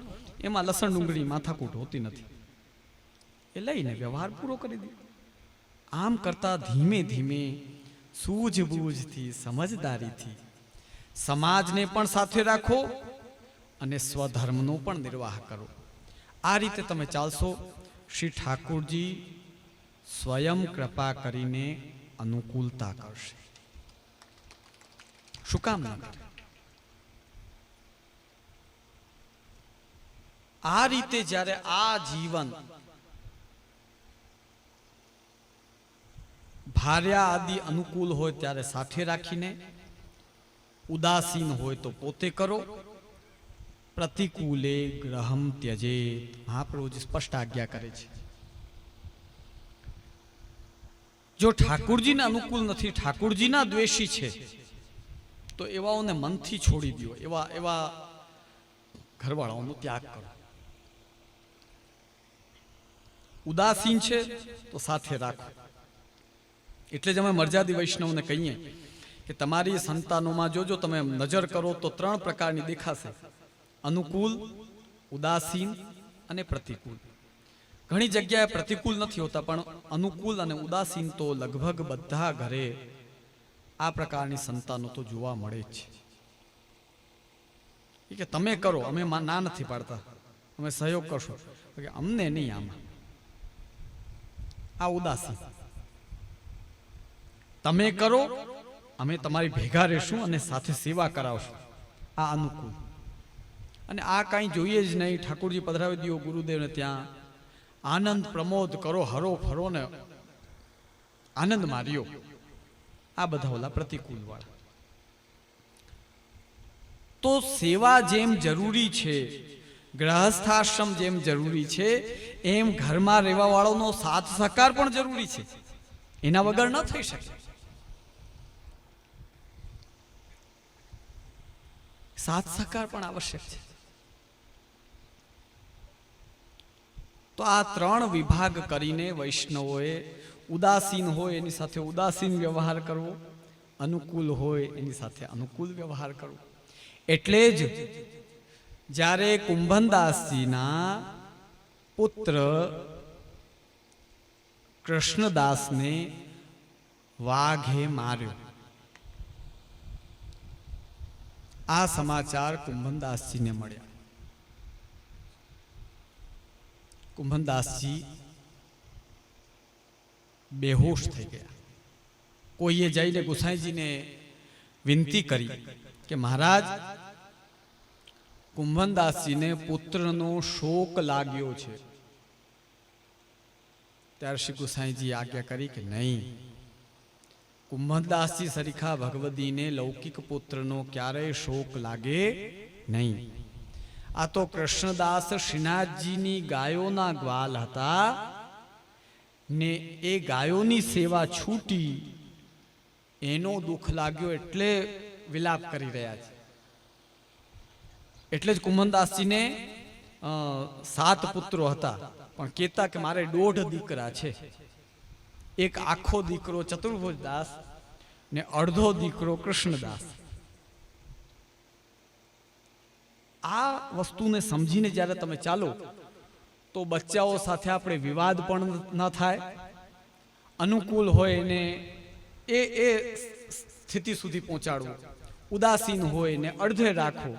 S1: એમાં લસણ ડુંગળી માથાકૂટ હોતી નથી, એ લઈને વ્યવહાર પૂરો કરી દે. આમ કરતા ધીમે ધીમે સૂઝબૂઝથી, સમજદારીથી સમાજને પણ સાથે રાખો અને સ્વધર્મનો પણ નિર્વાહ કરો. આ રીતે તમે ચાલશો, શ્રી ઠાકુરજી સ્વયં કૃપા કરીને અનુકૂળતા કરશે. શું કામ ના કરે? આ રીતે જ્યારે આ જીવન ભાર્યા આદિ અનુકૂળ હોય ત્યારે સાથે રાખીને, ઉદાસીન હોય તો પોતે કરો. પ્રતિકૂલે ગ્રહમ ત્યજે, મહાપ્રભુજી સ્પષ્ટ આજ્ઞા કરે છે. જો ઠાકુરજીને અનુકૂળ નથી, ઠાકુરજીના દ્વેષી છે, તો એવાઓને મનથી છોડી દો. એવા ઘરવાળાઓનો ત્યાગ કરો. ઉદાસીન છે તો સાથે રાખો. એટલે જ અમે મર્યાદી વૈષ્ણવને કહીએ કે તમારી સંતાનોમાં જોજો, તમે નજર કરો તો 3 પ્રકારની દેખાશે: અનુકૂળ, ઉદાસીન અને પ્રતિકૂળ. ઘણી જગ્યાએ પ્રતિકૂળ નથી હોતા, પણ અનુકૂળ અને ઉદાસીન તો લગભગ બધા ઘરે આ પ્રકારની સંતાનો તો જોવા મળે જ છે. કે તમે કરો, અમે ના નથી પાડતા, અમે સહયોગ કરશો, અમને નહીં. આમાં આ ઉદાસી. તમે કરો, અમે તમારી ભેગા રહેશું અને સાથે સેવા કરાવશું, આ અનુકૂળ. અને આ કાંઈ જોઈએ જ નહીં, ઠાકોરજી પધરાવી દો ગુરુદેવને ત્યાં, આનંદ પ્રમોદ કરો, હરો ફરો ને આનંદ માર્યો, આ બધા ઓલા પ્રતિકૂળ વાળા. તો સેવા જેમ જરૂરી છે, ગ્રહસ્થાશ્રમ જેમ જરૂરી છે, એમ ઘરમાં રહેવા વાળોનો સાથ સહકાર પણ જરૂરી છે. એના વગર ન થઈ શકે. સાથ સહકાર પણ આવશ્યક છે. તો આ ત્રણ વિભાગ કરીને વૈષ્ણવોએ ઉદાસીન હોય એની સાથે ઉદાસીન વ્યવહાર કરવો, અનુકૂળ હોય એની સાથે અનુકૂળ વ્યવહાર કરવો. એટલે જ જ્યારે કુંભનદાસજીના પુત્ર કૃષ્ણદાસને વાઘે માર્યો, આ સમાચાર કુંભનદાસજીને મળ્યા. કુંભનદાસજી બેહોશ થઈ ગયા. કોઈએ જઈને ગુસાઈજીને વિનંતી કરી કે મહારાજ, કુંભનદાસજીને પુત્રનો શોક લાગ્યો છે. ત્યારે શ્રી ગુસાઈજી આજ્ઞા કરી કે નહીં, કુંભનદાસજી સરીખા ભગવદીને લૌકિક પુત્રનો ક્યારેય શોક લાગે નહીં. આ તો કૃષ્ણદાસ શ્રીનાથજીની ગાયોના ગ્વાલ હતા ને એ ગાયોની સેવા છૂટી, એનો દુઃખ લાગ્યો એટલે વિલાપ કરી રહ્યા છે. એટલે જ કુંભનદાસજીને 7 પુત્રો હતા, પણ કહેતા કે મારે 1.5 દીકરા છે. એક આખો દીકરો ચતુર્ભુજ દાસ ને અડધો દીકરો કૃષ્ણદાસ. આ વસ્તુને સમજીને જ્યારે તમે ચાલો તો બચ્ચાઓ સાથે આપણે વિવાદ પણ ન થાય, અનુકૂળ હોય એને એ સ્થિતિ સુધી પહોંચાડવું, ઉદાસીન હોય ને અડધે રાખો,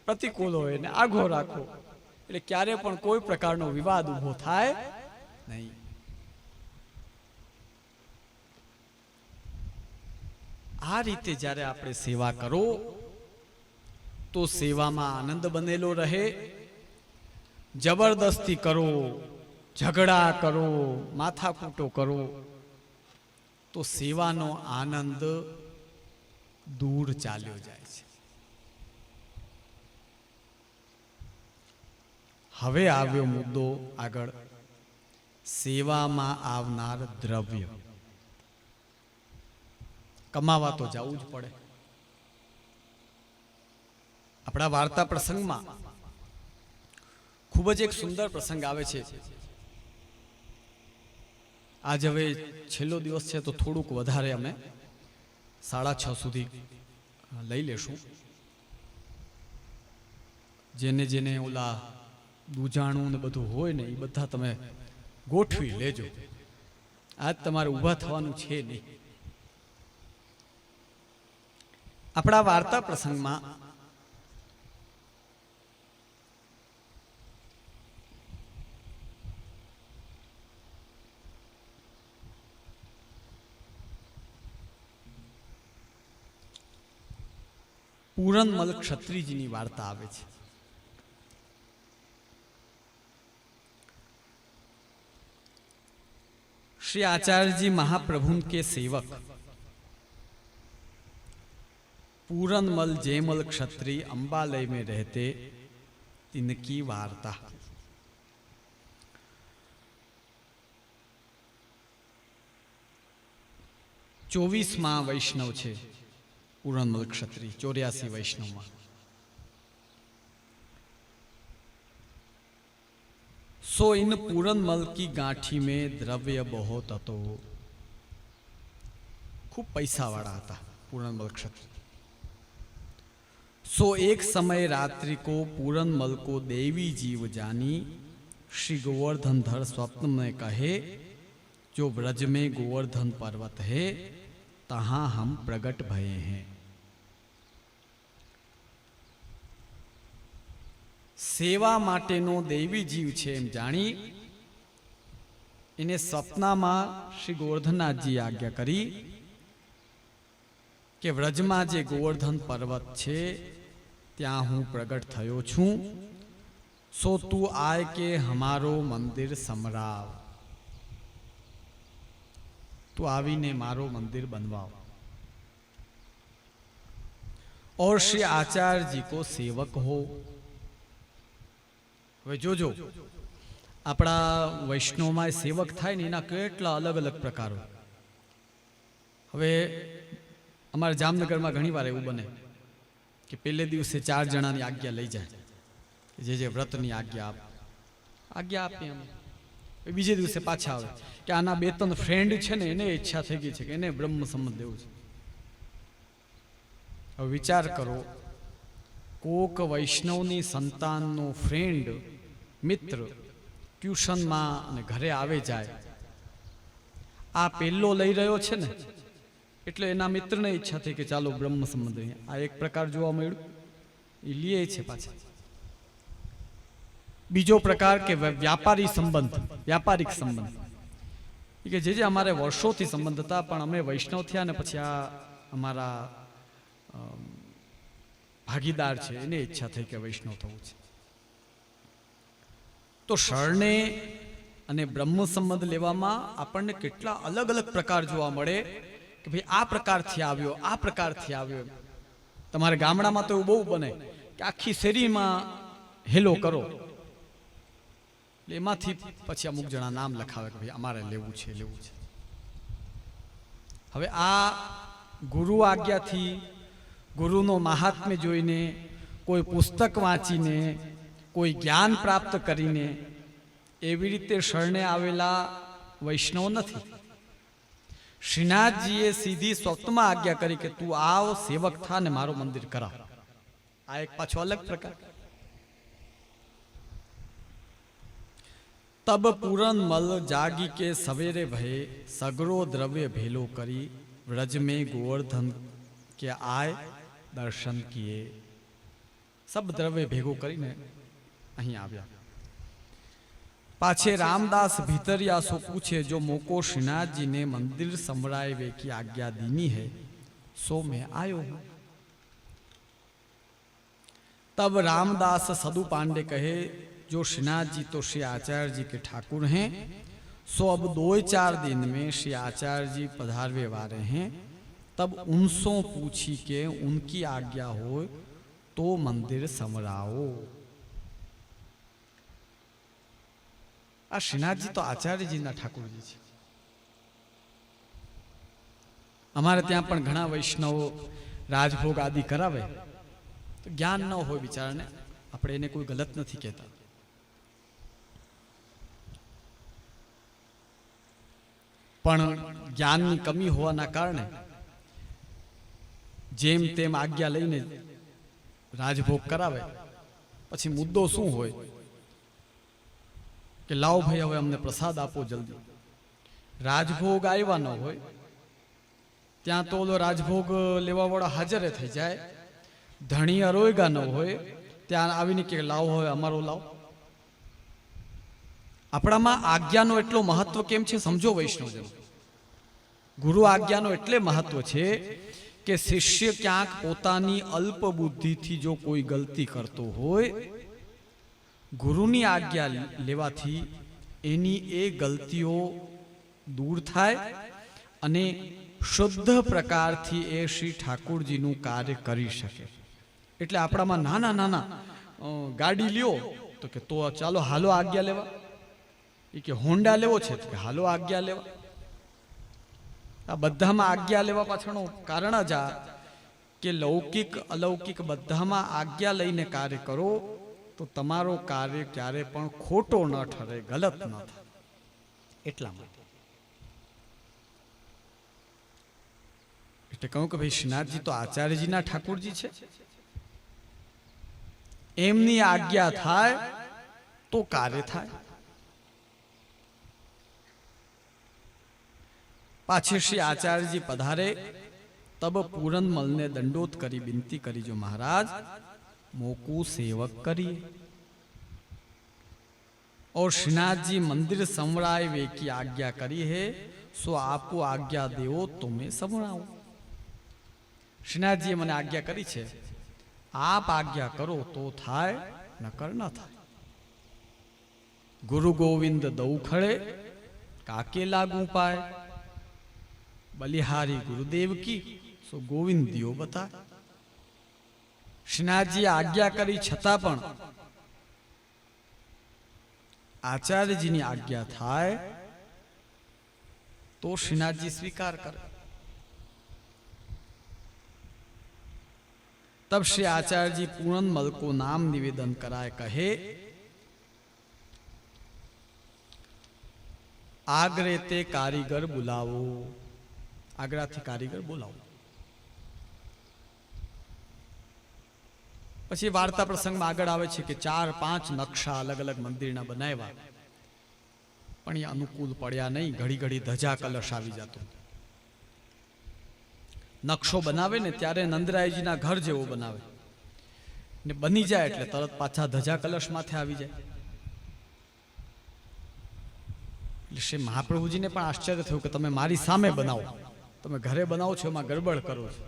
S1: પ્રતિકૂળ હોય ને આઘો રાખો, એટલે ક્યારે પણ કોઈ પ્રકારનો વિવાદ ઊભો થાય નહીં. આ રીતે જ્યારે આપણે સેવા કરો તો સેવામાં આનંદ બનેલો રહે. જબરદસ્તી કરો, ઝઘડા કરો, માથાકૂટો કરો તો સેવાનો આનંદ દૂર ચાલ્યો જાય છે. હવે આવ્યો મુદ્દો આગળ, સેવામાં આવનાર દ્રવ્ય. કમાવા તો જવું જ પડે. આપણા વાર્તા પ્રસંગમાં ખૂબ જ એક સુંદર પ્રસંગ આવે છે. આજ હવે છેલ્લો દિવસ છે તો થોડુંક વધારે અમે 6:30 સુધી લઈ લેશું. જેને જેને ઓલા દૂજાણું ને બધું હોય ને એ બધા તમે ગોઠવી લેજો. આજ તમારે ઊભા થવાનું છે નહીં. આપણા વાર્તા પ્રસંગમાં પૂરનમલ ક્ષત્રિયજીની વાર્તા આવે છે. श्री आचार्य जी महाप्रभु के सेवक पूरनमल जयमल क्षत्रिय अंबालय में रहते, तिनकी वार्ता. चौबीसमा वैष्णव छे पूरनमल क्षत्रिय, 84 वैष्णव में. सो इन पूरनमल की गांठी में द्रव्य बहुत હતો. खूब पैसा वाला था पूरनमल क्षत्रिय. सो एक समय रात्रि को पूरनमल को देवी जीव जानी श्री गोवर्धन धर स्वप्न में कहे, जो ब्रज में गोवर्धन पर्वत है तहां हम प्रगट भये हैं. सेवा माटेनो देवी जीव छे एम जाणी એને સપનામાં શ્રી ગોવર્ધનનાથજીએ આજ્ઞા કરી કે વ્રજમાં જે ગોવર્ધન પર્વત છે ત્યાં હું પ્રગટ થયો છું, સો તું આય કે હમારો મંદિર સમરાવ, તું આવીને મારો મંદિર बनवाओ और श्री आचार्य जी को सेवक हो। હવે જોજો આપણા વૈષ્ણવમાં સેવક થાય ને એના કેટલા અલગ અલગ પ્રકારો. હવે અમારા જામનગરમાં ઘણી વાર એવું બને કે પહેલે દિવસે 4 જણાની આજ્ઞા લઈ જાય, જે વ્રતની આજ્ઞા આપે એમ. બીજે દિવસે પાછા આવે કે આના 2-3 ફ્રેન્ડ છે ને એને ઈચ્છા થઈ ગઈ છે કે એને બ્રહ્મ સંબંધ દેવું છે. હવે વિચાર કરો, કોક વૈષ્ણવની સંતાનનો ફ્રેન્ડ મિત્ર ટ્યુશનમાં અને ઘરે આવે જાય, આ પહેલો લઈ રહ્યો છે ને એટલે એના મિત્રને ઈચ્છા થઈ કે ચાલો બ્રહ્મ સંબંધ. આ એક પ્રકાર જોવા મળ્યું, એ લે છે પાછા. બીજો પ્રકાર કે વ્યાપારી સંબંધ, વ્યાપારિક સંબંધ કે જે અમારે વર્ષોથી સંબંધ હતા પણ અમે વૈષ્ણવ થયા ને પછી આ અમારા ભાગીદાર છે એને ઈચ્છા થઈ કે વૈષ્ણવ થવું છે. તો શરણે અને બ્રહ્મ સંબંધ લેવામાં આપણને કેટલા અલગ અલગ પ્રકાર જોવા મળે કે ભાઈ આ પ્રકારથી આવ્યો, આ પ્રકારથી આવ્યો. તમારે ગામડામાં તો એવું બહુ બને કે આખી શેરીમાં હેલો કરો, એમાંથી પછી અમુક જણા નામ લખાવે કે ભાઈ અમારે લેવું છે, લેવું છે. હવે આ ગુરુ આજ્ઞાથી, ગુરુનો મહાત્મ્ય જોઈને, કોઈ પુસ્તક વાંચીને, કોઈ જ્ઞાન પ્રાપ્ત કરીને એવી રીતે શરણે આવેલા વૈષ્ણવ નથી. શ્રીનાથજીએ સીધી સ્વપ્નમાં આજ્ઞા કરી કે તું આવ, સેવક થા ને મારું મંદિર કરાવ. આ એક પાછો અલગ પ્રકાર. तब पूरन मल जागी के सवेरे भये सगरो द्रव्य भेलो करी व्रज में गोवर्धन के आय दर्शन किए. सब द्रव्य भेगो કરીને અહીં આવ્યા. पाछे रामदास भीतरिया सो पूछे जो मोको श्रीनाथ जी ने मंदिर समरायवे की आज्ञा दीनी है सो मैं आयो हूं. तब रामदास सदु पांडे कहे जो श्रीनाथ जी तो श्री आचार्य जी के ठाकुर हैं, सो अब 2-4 दिन में श्री आचार्य जी पधारवे वाले हैं, तब उनसो पूछी के उनकी आज्ञा हो तो मंदिर समराओ. आ श्रीनाथ जी तो आचार्य जी ना ठाकुर जी छे. अमारे त्यां पण घणा वैष्णव राजभोग आदि करावे तो ज्ञान न हो बिचारा ने, आपणे एने कोई गलत नहीं कहता, पण ज्ञाननी कमी होवाना कारणे जेम तेम आज्ञा लईने राजभोग करावे. पछी मुद्दो शुं होय के लाओ भाई हवे अमने प्रसाद आपो जल्दी. राजभोग आव्या न होय त्यां तो ओलो राजभोग लेवावाळो हाजरे थई जाय, धणी अरोयगा न होय त्यां आवीने के लाओ होय अमारो लाओ. આપણામાં આજ્ઞાનો એટલો મહત્વ કેમ છે સમજો વૈષ્ણવજનો. ગુરુ આજ્ઞાનો એટલે મહત્વ છે કે શિષ્ય ક્યાંક પોતાની અલ્પ બુદ્ધિથી જો કોઈ ગલતી કરતો હોય, ગુરુની આજ્ઞા લેવાથી એની એ ગલતીઓ દૂર થાય અને શુદ્ધ પ્રકારથી એ શ્રી ઠાકુરજીનું કાર્ય કરી શકે. એટલે આપણામાં નાના નાના ગાડી લ્યો તો કે તો ચાલો હાલો આજ્ઞા લેવા, કે હોન્ડા લેવો છે કે હાલો આજ્ઞા લેવા. આ બધામાં આજ્ઞા લેવા પાછળનું કારણ જ આ કે લૌકિક અલૌકિક બધામાં આજ્ઞા લઈને કાર્ય કરો તો તમારો કાર્ય ક્યારે પણ ખોટો ન ઠરે, ગલત ન થાય. એટલા માટે એટલે કહું કે ભાઈ શ્રીનાથજી તો આચાર્યજીના ઠાકુરજી છે, એમની આજ્ઞા થાય તો કાર્ય થાય. पाछे श्री आचार्य जी पधारे तब पूरन मल ने दंडोत करी विनती करी जो महाराज मोकू सेवक करिए और श्रीनाथ जी मंदिर संवराय वे की आज्ञा करी है, सो आपको आज्ञा देवो तो मैं संवराऊं। श्रीनाथ जी मैंने आज्ञा करी छे, आप आज्ञा करो तो थाय, नकर न थाय। गुरु गोविंद दऊ खड़े, काके लागू पाए। बलिहारी गुरुदेव की, सो गोविंद दियो बताए। श्रीनाथ जी आज्ञा करी छता पण आचार्य जी ની आज्ञा थाय तो श्रीनाथ जी स्वीकार करे। तब श्री आचार्य जी पूरनमल को नाम निवेदन कराए, कहे आगरे ते कारीगर बुलावो, आगरा थी कारीगर बोलावो। पछी वार्ता प्रसंग में आगळ आवे छे के 4-5 नक्शा अलग अलग मंदिरना बनाव्या, पण ए अनुकूल पड्या नहीं। घड़ी घड़ी धजा कलश आवी जातो। नक्शो बनावे ने त्यारे नंदरायजीना घर जेवो बनावे ने बनी जाए एटले तरत पाछा धजा कलश माथे आवी जाए। એટલે શ્રી મહાપ્રભુજીને પણ આશ્ચર્ય થયું કે તમે મારી સામે બનાવો, તમે ઘરે બનાવો છો એમાં ગડબડ કરો છો।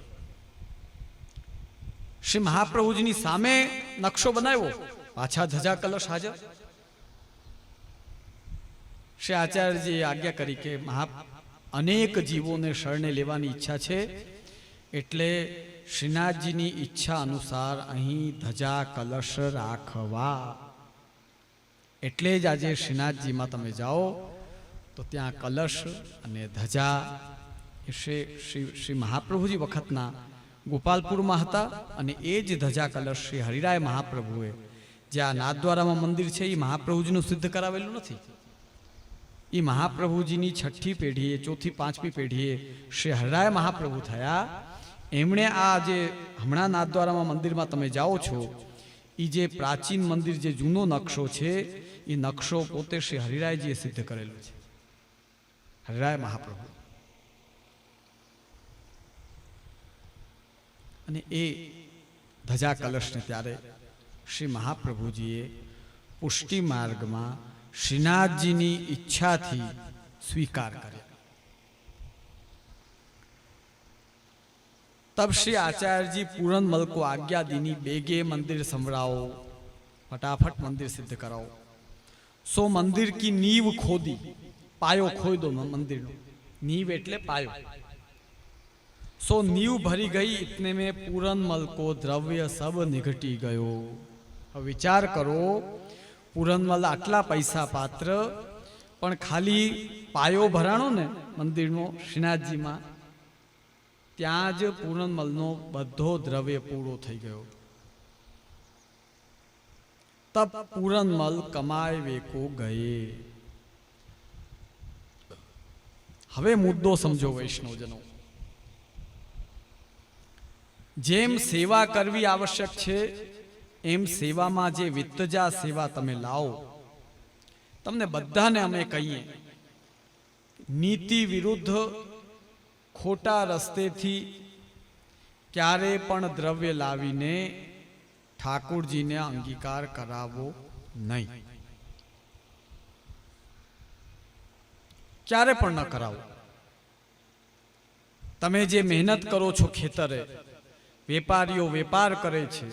S1: શ્રી મહાપ્રભુજીની સામે નકશો બનાવ્યો, પાછા ધજા કલશ હાજર। શ્રી આચાર્યજીએ આજ્ઞા કરી કે અનેક જીવોને શરણે લેવાની ઈચ્છા છે, એટલે શ્રીનાથજીની ઈચ્છા અનુસાર અહીં ધજા કલશ રાખવા। એટલે જ આજે શ્રીનાથજીમાં તમે જાઓ તો ત્યાં કલશ અને ધજા શ્રી મહાપ્રભુજી વખતના ગોપાલપુરમાં હતા, અને એ જ ધજા કલશ શ્રી હરિરાય મહાપ્રભુએ જે આ નાથદ્વારામાં મંદિર છે એ મહાપ્રભુજીનું સિદ્ધ કરાવેલું નથી। એ મહાપ્રભુજીની 6ઠી પેઢીએ 4થી 5મી પેઢીએ શ્રી હરિરાય મહાપ્રભુ થયા। એમણે આ જે હમણાં નાથદ્વારામાં મંદિરમાં તમે જાઓ છો એ જે પ્રાચીન મંદિર જે જૂનો નકશો છે એ નકશો પોતે શ્રી હરિરાયજીએ સિદ્ધ કરેલો છે, હરિરાય મહાપ્રભુ। અને એ ધજા કલશને ત્યારે શ્રી મહાપ્રભુજીએ પુષ્ટિ માર્ગમાં શ્રીનાથજીની ઈચ્છાથી સ્વીકાર કર્યા। तब श्री आचार्य जी पूरनमल को आज्ञा दीनी, बेगे मंदिर संवराओ, फटाफट मंदिर सिद्ध कराओ। सो मंदिर की नींव खोदी, पायो खोई दो मंदिर नो, नींव एटले पायो। सो नींव भरी गई, इतने में पूरनमल को द्रव्य सब निघटी गयो। अब विचार करो, पूरनमल आटला पैसा पात्र पण खाली पायो भराणो ने मंदिर नो श्रीनाथजी में, ત્યાં જ પૂરનમલનો બધો દ્રવ્ય પૂરો થઈ ગયો। તબ પૂરનમલ કમાય વેકો ગયે। હવે મુદ્દો સમજો વૈષ્ણવજનો। જેમ સેવા કરવી આવશ્યક છે એમ સેવામાં જે વિત્તજા સેવા તમે લાવો, તમને બધાને અમે કહીએ નીતિ વિરુદ્ધ खोटा रस्ते थी क्यारे पण द्रव्य लावीने ठाकुर जी ने अंगीकार करावो नहीं, क्यारे पण न करावो। तमे जे मेहनत करो छो खेतरे, वेपारीओ वेपार करे छे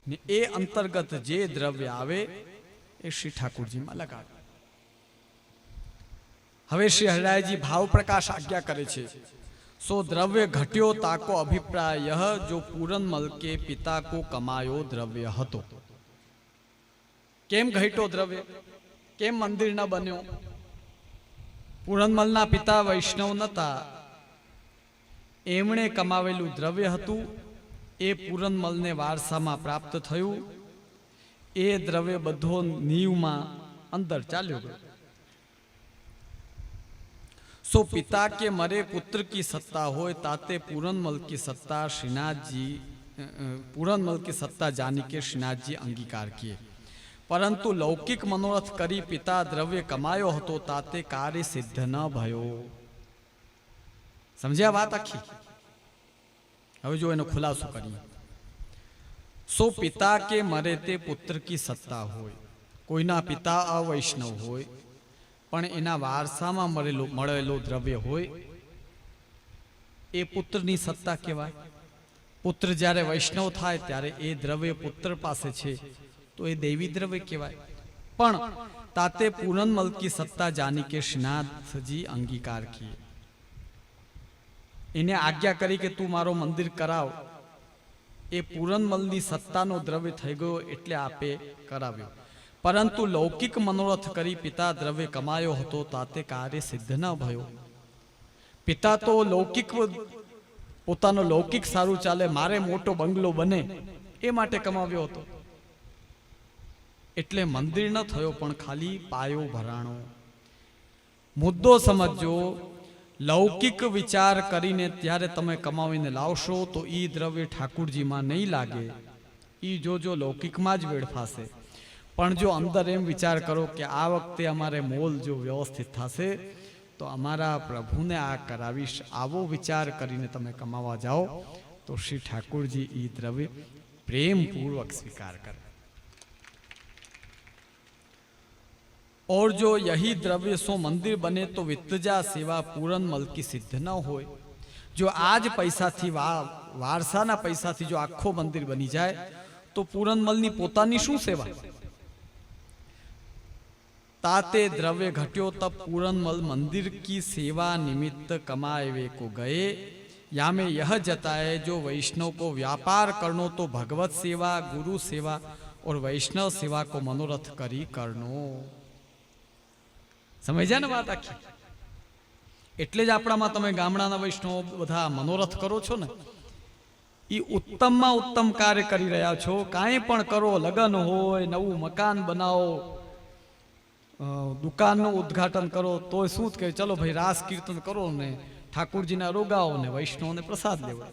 S1: ने ए अंतर्गत जे द्रव्य आवे ए श्री ठाकुर जी में लगावे। हवे श्री हरिरायजी भाव प्रकाश आज्ञा करे छे। सो द्रव्य घट्यो ताको अभिप्राय यह, जो पूरनमल के पिता को कमायो द्रव्य हतो। केम घट्यो द्रव्य, केम मंदिर न बन्यो? पूरनमलना पिता वैष्णव नता, एमणे कमावेलू द्रव्य हतु, ए पूरनमलने वारसामां प्राप्त थयुं। ए द्रव्य बधो नीवमां अंदर चाल्यो गयो। सो पिता के मरे पुत्र की सत्ता होय, ताते पूरनमल की सत्ता श्रीनाथ जी, पूरनमल की सत्ता जानी के श्रीनाथ जी अंगीकार किए। परंतु लौकिक मनोरथ करी पिता द्रव्य कमायो हतो, ताते कार्य सिद्ध न भयो। समझ्या बात आखी? हवे जो एनो खुलासो करिए। सो पिता के मरे ते पुत्र की सत्ता होय, કોઈના પિતા અવૈષ્ણવ હોય પણ એના વારસામાં મળેલો દ્રવ્ય હોય એ પુત્રની સત્તા કહેવાય. પુત્ર જ્યારે વૈષ્ણવ થાય ત્યારે એ દ્રવ્ય પુત્ર પાસે છે તો એ દેવી દ્રવ્ય કહેવાય. પણ તાતે પૂરનમલ કી સત્તા જાની કે શ્રીનાથજી અંગીકાર કિए. એને આજ્ઞા કરી કે તું મારો મંદિર કરાવ. એ પૂરનમલની સત્તાનો દ્રવ્ય થઈ ગયો એટલે આપે કરાવ્યો. પરંતુ લૌકિક મનોરથ કરી પિતા દ્રવ્ય કમાયો હતો તાતે કાર્ય સિદ્ધ ન ભયો. પિતા તો લૌકિક પોતાનો લૌકિક સારું ચાલે, મારે મોટો બંગલો બને એ માટે કમાવ્યો હતો. એટલે મંદિર ન થયો પણ ખાલી પાયો ભરાણો. મુદ્દો સમજો, લૌકિક વિચાર કરીને ત્યારે તમે કમાવીને લાવશો તો ઈ દ્રવ્ય ઠાકુરજીમાં નહીં લાગે, ઈ જો લૌકિકમાં જ વેડફાશે. પણ જો અંદર એમ વિચાર કરો કે આ વખતે અમારે મોલ જો વ્યવસ્થિત થશે તો અમારા પ્રભુને આ કરાવીશ, આવો વિચાર કરીને તમે કમાવા જાઓ તો શ્રી ઠાकुरજી ઈ દ્રવ્ય प्रेमपूर्वक स्वीकार करे. और जो यही द्रव्य सो मंदिर बने तो वित्तजा सेवा पूरन मल की सिद्ध न होय. जो आज पैसा थी वारसाना पैसा थी जो आखो मंदिर बनी जाए तो पूरन मलनी पोतानी शू सेवा. ताते द्रव्य घट्यो तब पूरनमल मंदिर की सेवा निमित्त कमाए को गए. या में यह जताए जो वैष्णव को व्यापार करनो तो भगवत सेवा, गुरु सेवा और वैष्णव सेवा को मनोरथ करी करनो. समझ्या ने बात आखी? एटले ज आपणामां तमे गामडाना वैष्णव बधा मनोरथ करो छो ने, ई उत्तममां उत्तम कार्य करी रह्या छो. कांई पण करो, लग्न होय, नवुं मकान बनावो, दुकान उद्घाटन करो तो शू के चलो भाई रास कीर्तन करो ने ठाकुरजी ना रोगाओ ने वैष्णव ने प्रसाद देवो.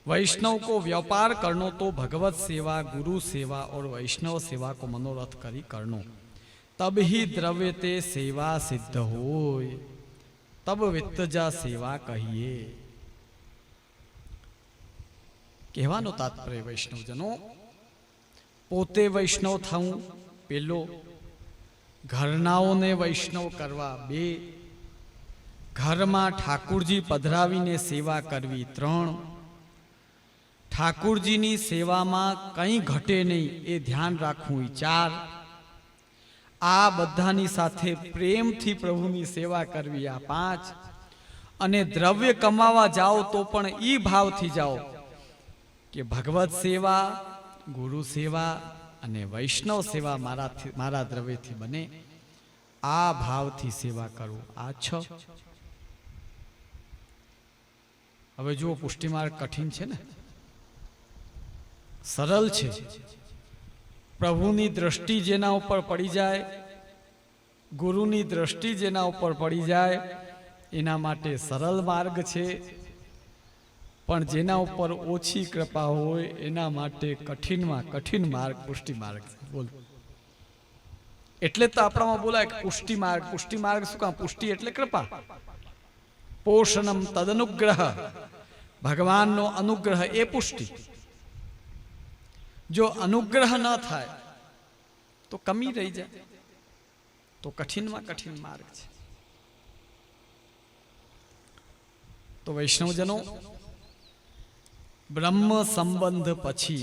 S1: वैष्णव को व्यापार करनो तो भगवत सेवा, गुरु सेवा और वैष्णव सेवा को मनोरथ करी करनो. तब ही द्रव्य ते सेवा सिद्ध होय. तब वित्तजा सेवा कहिए. कहेवानो तात्पर्य वैष्णवजनो, पोते वैष्णव थाऊं पेलो, घरनाओने वैष्णव करवा बे, घर में ठाकुरजी पधरावीने सेवा करवी 3, ठाकुरजी नी सेवा में कई घटे नहीं ए ध्यान राखवू 4, आ बधानी साथे प्रेम थी प्रभुनी सेवा करवी 5, अने द्रव्य कमावा जाओ तो पण ई भाव थी जाओ कि भगवत सेवा, गुरु सेवा અને વૈષ્ણવ સેવા મારા દ્રવ્યથી બને, આ ભાવથી સેવા કરું. આ 6. હવે જુઓ, પુષ્ટિમાર્ગ કઠિન છે ને, સરળ છે. પ્રભુની દ્રષ્ટિ જેના ઉપર પડી જાય, ગુરુની દ્રષ્ટિ જેના ઉપર પડી જાય એના માટે સરળ માર્ગ છે. પણ જેના ઉપર ઓછી કૃપા હોય એના માટે કઠિનમાં કઠિન માર્ગ પુષ્ટિ માર્ગ છે. બોલ, એટલે તો આપણામાં બોલાય કે પુષ્ટિ માર્ગ. પુષ્ટિ માર્ગ શું કામ? પુષ્ટિ એટલે કૃપા. પોષણમ તદનુગ્રહ, ભગવાનનો અનુગ્રહ એ પુષ્ટિ. જો અનુગ્રહ ન થાય તો કમી રહી જાય, તો કઠિનમાં કઠિન માર્ગ છે. તો વૈષ્ણવજનો, ब्रह्म संबंध पछी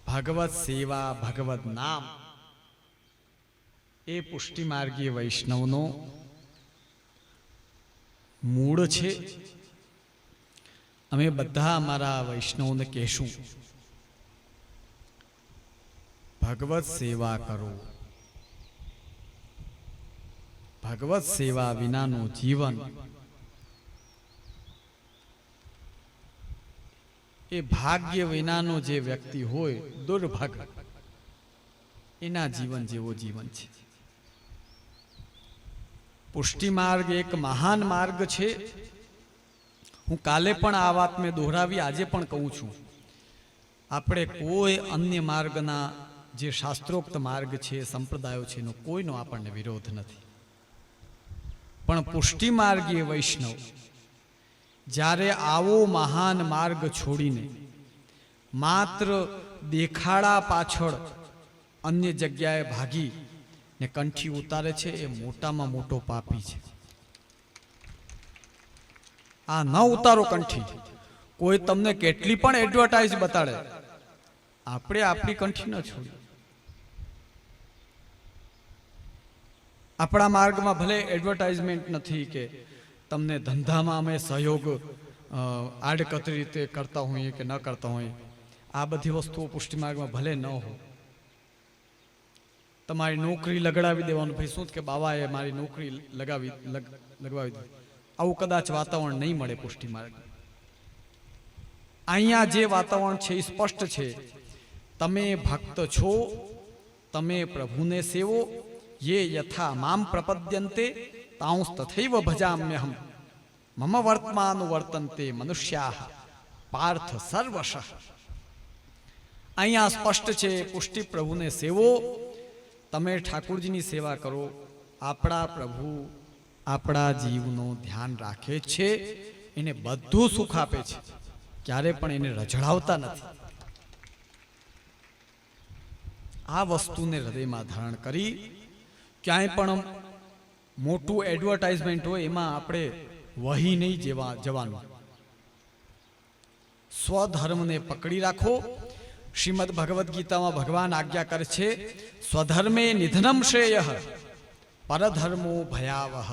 S1: भगवत सेवा, भगवत नाम ए पुष्टि मार्गीय वैष्णवनो मूळ छे. अमे बधा अमारा वैष्णवने कहेशुं, भगवत सेवा करो. भगवत सेवा विनानो जीवन ए भाग्य विनानो जे व्यक्ति होय दुर्भग, एना जीवन जेवो जीवन छे. पुष्टि मार्ग एक महान मार्ग छे. हूँ काले पण आ वात में दोहरावी, आजे पण कहूं छूं. आपणे कोई अन्य मार्गना जे शास्त्रोक्त मार्ग छे, संप्रदायो छे, एनो कोईनो आपणने विरोध नथी. पण पुष्टि मार्गीय वैष्णव જ્યારે આવો મહાન માર્ગ છોડીને માત્ર દેખાડા પાછળ અન્ય જગ્યાએ ભાગી ને કંઠી ઉતારે છે એ મોટામાં મોટો પાપી છે. આ ન ઉતારો કંઠી. કોઈ તમને કેટલી પણ એડવર્ટાઇઝ બતાડે, આપણે આપણી કંઠી ન છોડી. આપણા માર્ગમાં ભલે એડવર્ટાઇઝમેન્ટ નથી કે તમને ધંધામાં અમે સહયોગ આડકતરી રીતે કરતા હોઈએ કે ન કરતા હોઈએ, આ બધી વસ્તુઓ પુષ્ટિ માર્ગમાં ભલે ન હોય. તમારી નોકરી લગાડી દેવાનું, ભાઈ શું કે બાવાએ મારી નોકરી લગાવી દીધી, આવું કદાચ વાતાવરણ નહીં મળે પુષ્ટિ માર્ગ. અહીંયા જે વાતાવરણ છે એ સ્પષ્ટ છે. તમે ભક્ત છો, તમે પ્રભુને સેવો. યે યથા મામ પ્રપદ્યન્તે તાંસ તથૈવ ભજામ્યહમ મમ વર્તમાનુવર્તન્તે મનુષ્યાઃ પાર્થ સર્વશઃ. અહીંયા સ્પષ્ટ છે, પુષ્ટિ પ્રભુને સેવો. તમે ઠાકુરજીની સેવા કરો. આપણા પ્રભુ આપણા જીવનો ધ્યાન રાખે છે, એને બધું સુખ આપે છે, ક્યારે પણ એને રઝળાવતા નથી. આ વસ્તુને હૃદયમાં ધારણ કરી ક્યાંય પણ મોટું એડવર્ટાઇઝમેન્ટ હોય એમાં આપણે વહી નહીં જવાનું. સ્વધર્મને પકડી રાખો. શ્રીમદ ભગવદ્ ગીતામાં ભગવાન આજ્ઞા કરે છે, સ્વધર્મે નિધનમ શ્રેયઃ પરધર્મો ભયાવહ.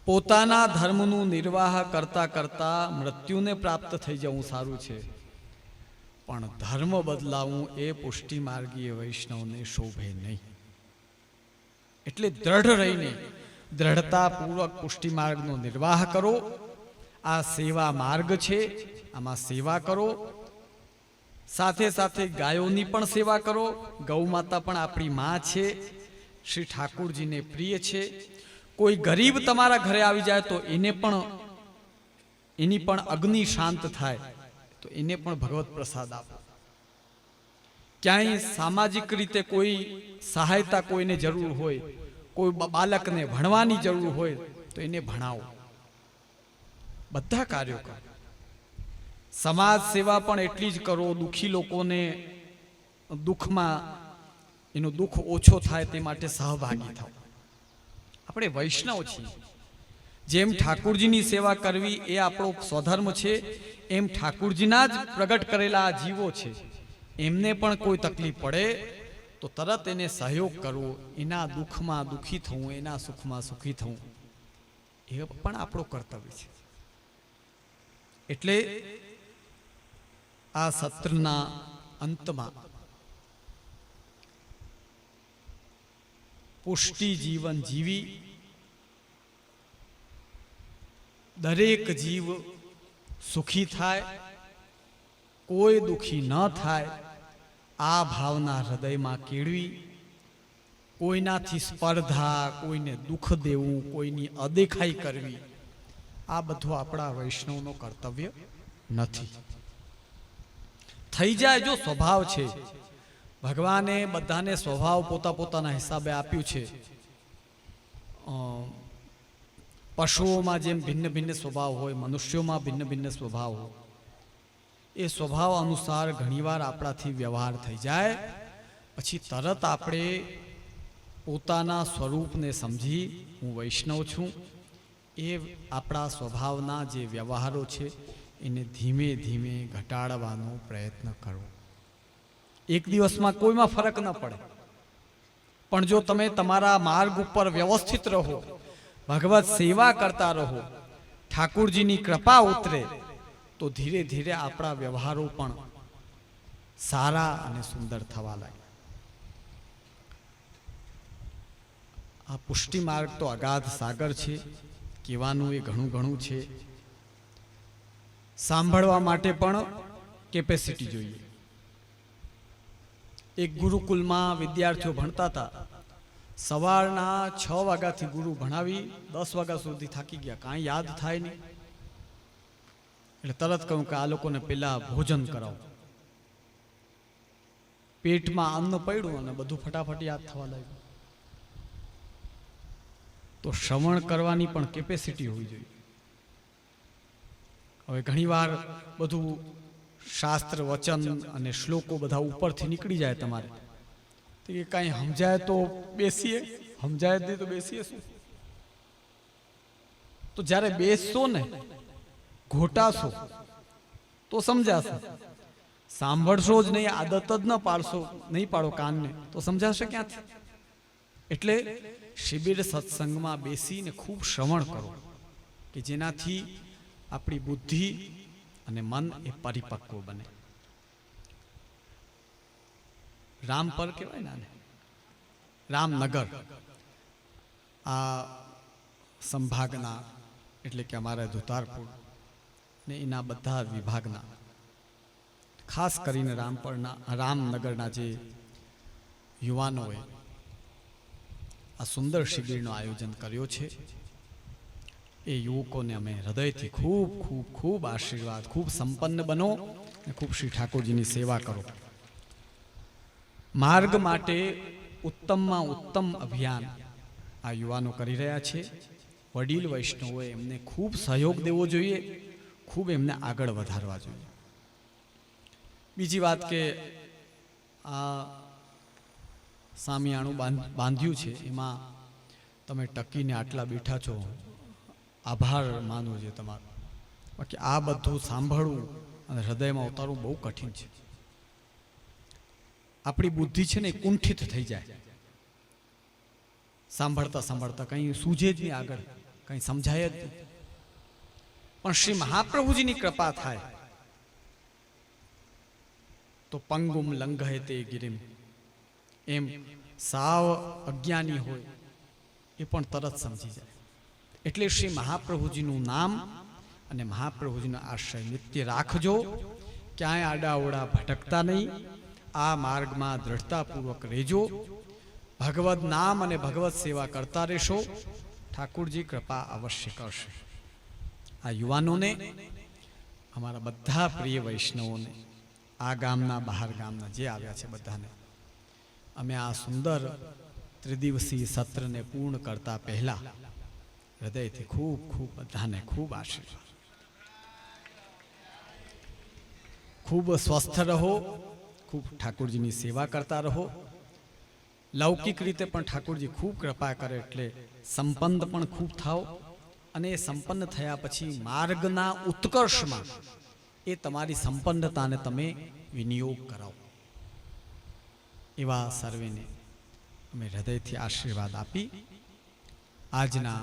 S1: પોતાના ધર્મનું નિર્વાહ કરતા કરતા મૃત્યુને પ્રાપ્ત થઈ જવું સારું છે, પણ ધર્મ બદલાવું એ પુષ્ટિ માર્ગીય વૈષ્ણવને શોભે નહીં. એટલે દ્રઢ રહીને દ્રઢતાપૂર્વક પુષ્ટિ માર્ગનો નિર્વાહ કરો. આ સેવા માર્ગ છે, આમાં સેવા કરો. સાથે સાથે ગાયોની પણ સેવા કરો. ગૌ માતા પણ આપણી માં છે, શ્રી ઠાકુરજીને પ્રિય છે. કોઈ ગરીબ તમારા ઘરે આવી જાય તો એની પણ અગ્નિ શાંત થાય તો એને પણ ભગવત પ્રસાદ આપો. ક્યાંય સામાજિક રીતે કોઈ સહાયતા કોઈને જરૂર હોય, કોઈ બાળકને ભણવાની જરૂર હોય તો એને ભણાવો. બધા કાર્યો કરો. સમાજ સેવા પણ એટલી જ કરો. દુઃખી લોકોને દુઃખમાં એનું દુઃખ ઓછો થાય તે માટે સહભાગી થાઓ. આપણે વૈષ્ણવ છીએ. જેમ ઠાકુરજીની સેવા કરવી એ આપણો સ્વધર્મ છે, એમ ઠાકુરજીના જ પ્રગટ કરેલા આ જીવો છે, એમને પણ કોઈ તકલીફ પડે તો તરત એને સહયોગ કરવો. એના દુઃખમાં દુઃખી થવું, એના સુખમાં સુખી થવું, એ પણ આપણું કર્તવ્ય છે. એટલે આ સત્રના અંતમાં પુષ્ટિ જીવન જીવી દરેક જીવ સુખી થાય, કોઈ દુઃખી ન થાય, આ ભાવના હૃદયમાં કેળવી. કોઈનાથી સ્પર્ધા, કોઈને દુઃખ દેવું, કોઈની અદેખાઈ કરવી, આ બધું આપણા વૈષ્ણવનો કર્તવ્ય નથી. થઈ જાય જો સ્વભાવ છે. ભગવાને બધાને સ્વભાવ પોતાના હિસાબે આપ્યું છે. પશુઓમાં જેમ ભિન્ન ભિન્ન સ્વભાવ હોય, મનુષ્યોમાં ભિન્ન ભિન્ન સ્વભાવ હોય. એ સ્વભાવ અનુસાર ઘણીવાર આપણાથી વ્યવહાર થઈ જાય, પછી તરત આપણે પોતાના સ્વરૂપને સમજી હું વૈષ્ણવ છું, એ આપણા સ્વભાવના જે વ્યવહારો છે એને ધીમે ધીમે ઘટાડવાનો પ્રયત્ન કરવો. એક દિવસમાં કોઈમાં ફરક ન પડે, પણ જો તમે તમારા માર્ગ ઉપર વ્યવસ્થિત રહો, ભગવત સેવા કરતા રહો, ઠાકુરજીની કૃપા ઉતરે, તો ધીરે ધીરે આપણા વ્યવહારો પણ સારા અને સુંદર થવા લાગે. આ પુષ્ટિ માર્ગ તો અગાધ સાગર છે. કહેવાનું એ ઘણું છે. સાંભળવા માટે પણ કેપેસિટી જોઈએ. એક ગુરુકુલમાં વિદ્યાર્થીઓ ભણતા હતા. સવારના 6 વાગ્યાથી ગુરુ ભણાવી 10 વાગ્યા સુધી થાકી ગયા, કાંઈ યાદ થાય નહીં. એટલે તરત કહું કે આ લોકોને પેલા ભોજન કરાવો. પેટમાં અન્ન પડ્યું અને બધું ફટાફટ યાદ થવા લાગ્યું. તો શ્રવણ કરવાની પણ કેપેસિટી હોવી જોઈએ. હવે ઘણીવાર બધું શાસ્ત્ર વચન અને શ્લોકો બધા ઉપરથી નીકળી જાય તમારે તો એ કાંઈ સમજાય તો બેસીએ, સમજાય જ નહીં તો બેસીએ શું? તો જ્યારે બેસશો ને, ઘોટાશો તો સમજાશે. સાંભળશો જ નહીં, આદત જ ન પાડશો, નહીં પાડો કાનને, તો સમજાશે ક્યાંથી? એટલે શિબિર સત્સંગમાં બેસીને ખૂબ શ્રવણ કરો કે જેનાથી આપણી બુદ્ધિ અને મન એ પરિપક્વ બને. રામપર કહેવાય ને, રામનગર આ સંભાગના એટલે કે અમારા ધુતારપુર ને એના બધા વિભાગના, ખાસ કરીને રામનગરના જે યુવાનોએ આ સુંદર શિબિરનું આયોજન કર્યો છે. એ યુવકોને અમે હૃદયથી ખૂબ ખૂબ ખૂબ આશીર્વાદ, ખૂબ સંપન્ન બનો અને ખૂબ શ્રી ઠાકોરજીની સેવા કરો. માર્ગ માટે ઉત્તમમાં ઉત્તમ અભિયાન આ યુવાનો કરી રહ્યા છે. વડીલ વૈષ્ણવોએ એમને ખૂબ સહયોગ દેવો જોઈએ, ખૂબ એમને આગળ વધારવા જોઈએ. બીજી વાત કે આ સામિયાણું બાંધ્યું છે એમાં તમે ટકીને આટલા બેઠા છો, આભાર માનવો જોઈએ તમારો. બાકી આ બધું સાંભળવું અને હૃદયમાં ઉતારવું બહુ કઠિન છે. આપણી બુદ્ધિ છે ને એ કુંઠિત થઈ જાય, સાંભળતા સાંભળતા કંઈ સૂઝે જ નહીં, આગળ કંઈ સમજાય જ નહીં. પણ શ્રી મહાપ્રભુજીની કૃપા થાય તો પંગુમ લંઘય તે ગિરિમ, એમ સાવ અજ્ઞાની હોય એ પણ તરત સમજી જાય. એટલે શ્રી મહાપ્રભુજીનું નામ અને મહાપ્રભુજીનો આશ્રય નિત્ય રાખજો. ક્યાંય આડાઓડા ભટકતા નહીં, આ માર્ગમાં દ્રઢતાપૂર્વક રહેજો. ભગવદ નામ અને ભગવત સેવા કરતા રહેશો, ઠાકુરજી કૃપા અવશ્ય કરશે. આ યુવાનોને, અમારા બધા પ્રિય વૈષ્ણવોને, આ ગામના બહાર ગામના જે આવ્યા છે બધાને અમે આ સુંદર ત્રિદિવસીય સત્રને પૂર્ણ કરતા પહેલા હૃદયથી ખૂબ ખૂબ બધાને ખૂબ આશીર્વાદ. ખૂબ સ્વસ્થ રહો, ખૂબ ઠાકોરજીની સેવા કરતા રહો. લૌકિક રીતે પણ ઠાકોરજી ખૂબ કૃપા કરે એટલે સંપન્ન પણ ખૂબ થાઓ. અને એ સંપન્ન થયા પછી માર્ગના ઉત્કર્ષમાં એ તમારી સંપન્નતાને તમે વિનિયોગ કરાવો. એવા સર્વેને અમે હૃદયથી આશીર્વાદ આપી આજના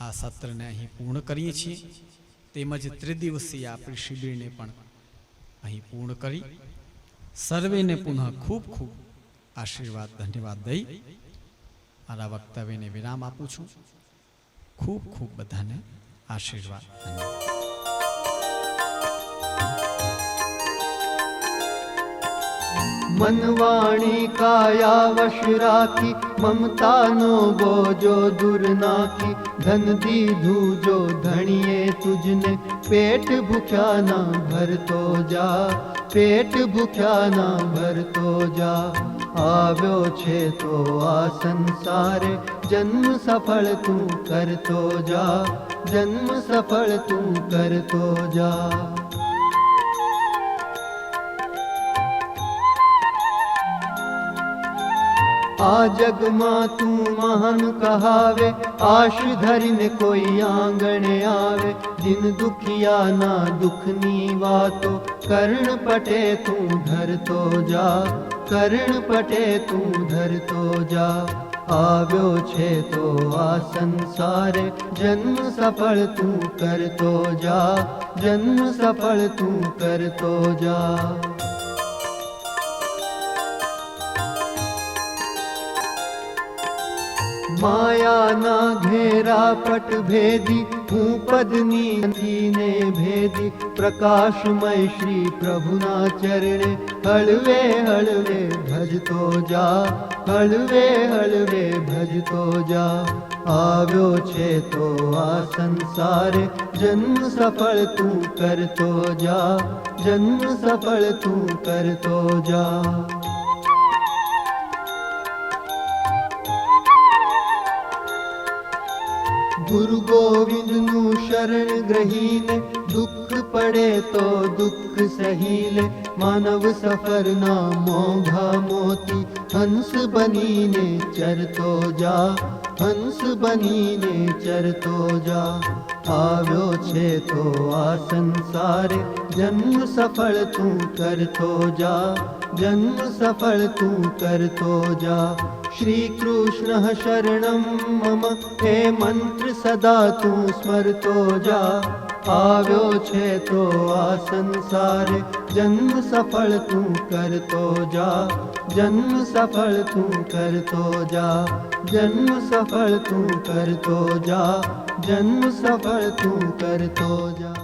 S1: આ સત્રને અહીં પૂર્ણ કરીએ છીએ. તેમજ ત્રિદિવસીય આપણી શિબિરને પણ અહીં પૂર્ણ કરી સર્વેને પુનઃ ખૂબ ખૂબ આશીર્વાદ ધન્યવાદ દઈ મારા વક્તવ્યને વિરામ આપું છું. ખૂબ ખૂબ બધાને આશીર્વાદ. ધન્યવાદ.
S2: मनवाणी काया वश राखी, ममता नो बोझो दूर नाखी. धन दीधु जो धणिये तुझने, पेट भूख्या ना भरतो જા, पेट भूख्या ना भरतो જા. આવ્યો છે તો આ સંસારે, જન્મ સફળ તું કરતો જા, જન્મ સફળ તું કરતો જા. આ જગમાં તું મહાન કહાવે, આશ ધરીને કોઈ આંગણે આવે. દિન દુખિયાના દુઃખની વાતો, કર્ણ પટે તું ધરતો જા, કર્ણ પટે તું ધરતો જા. આવ્યો છે તો આ સંસારે, જન્મ સફળ તું કરતો જા, જન્મ સફળ તું કરતો જા. માયાના ઘેરા પટ ભેદી, હું પદની ને ભેદી. પ્રકાશમય શ્રી પ્રભુના ચરણે, હળવે હળવે ભજતો જા, હળવે હળવે ભજતો જા. આવ્યો છે તો આ સંસારે, જન્મ સફળ તું કરતો જા, જન્મ સફળ તું કરતો જા. ગુરુ ગોવિંદનું શરણ ગ્રહીને દુઃખ પડે તો દુઃખ સહી લે માનવ સફરના મોંઘા મોતી હંસ બનીને ચરતો જા હંસ બનીને ચરતો જા આવ્યો છે તો આ સંસારે જન્મ સફળ તું કરતો જા જન્મ સફળ તું કરતો જા શ્રી કૃષ્ણ શરણમ મમ હે મંત્ર સદા તું સ્મરતો જા આવ્યો છે તો આ સંસારે જન્મ સફળ તું કરતો જા જન્મ સફળ તું કરતો જા જન્મ સફળ તું કરતો જા જન્મ સફળ તું કરતો જા।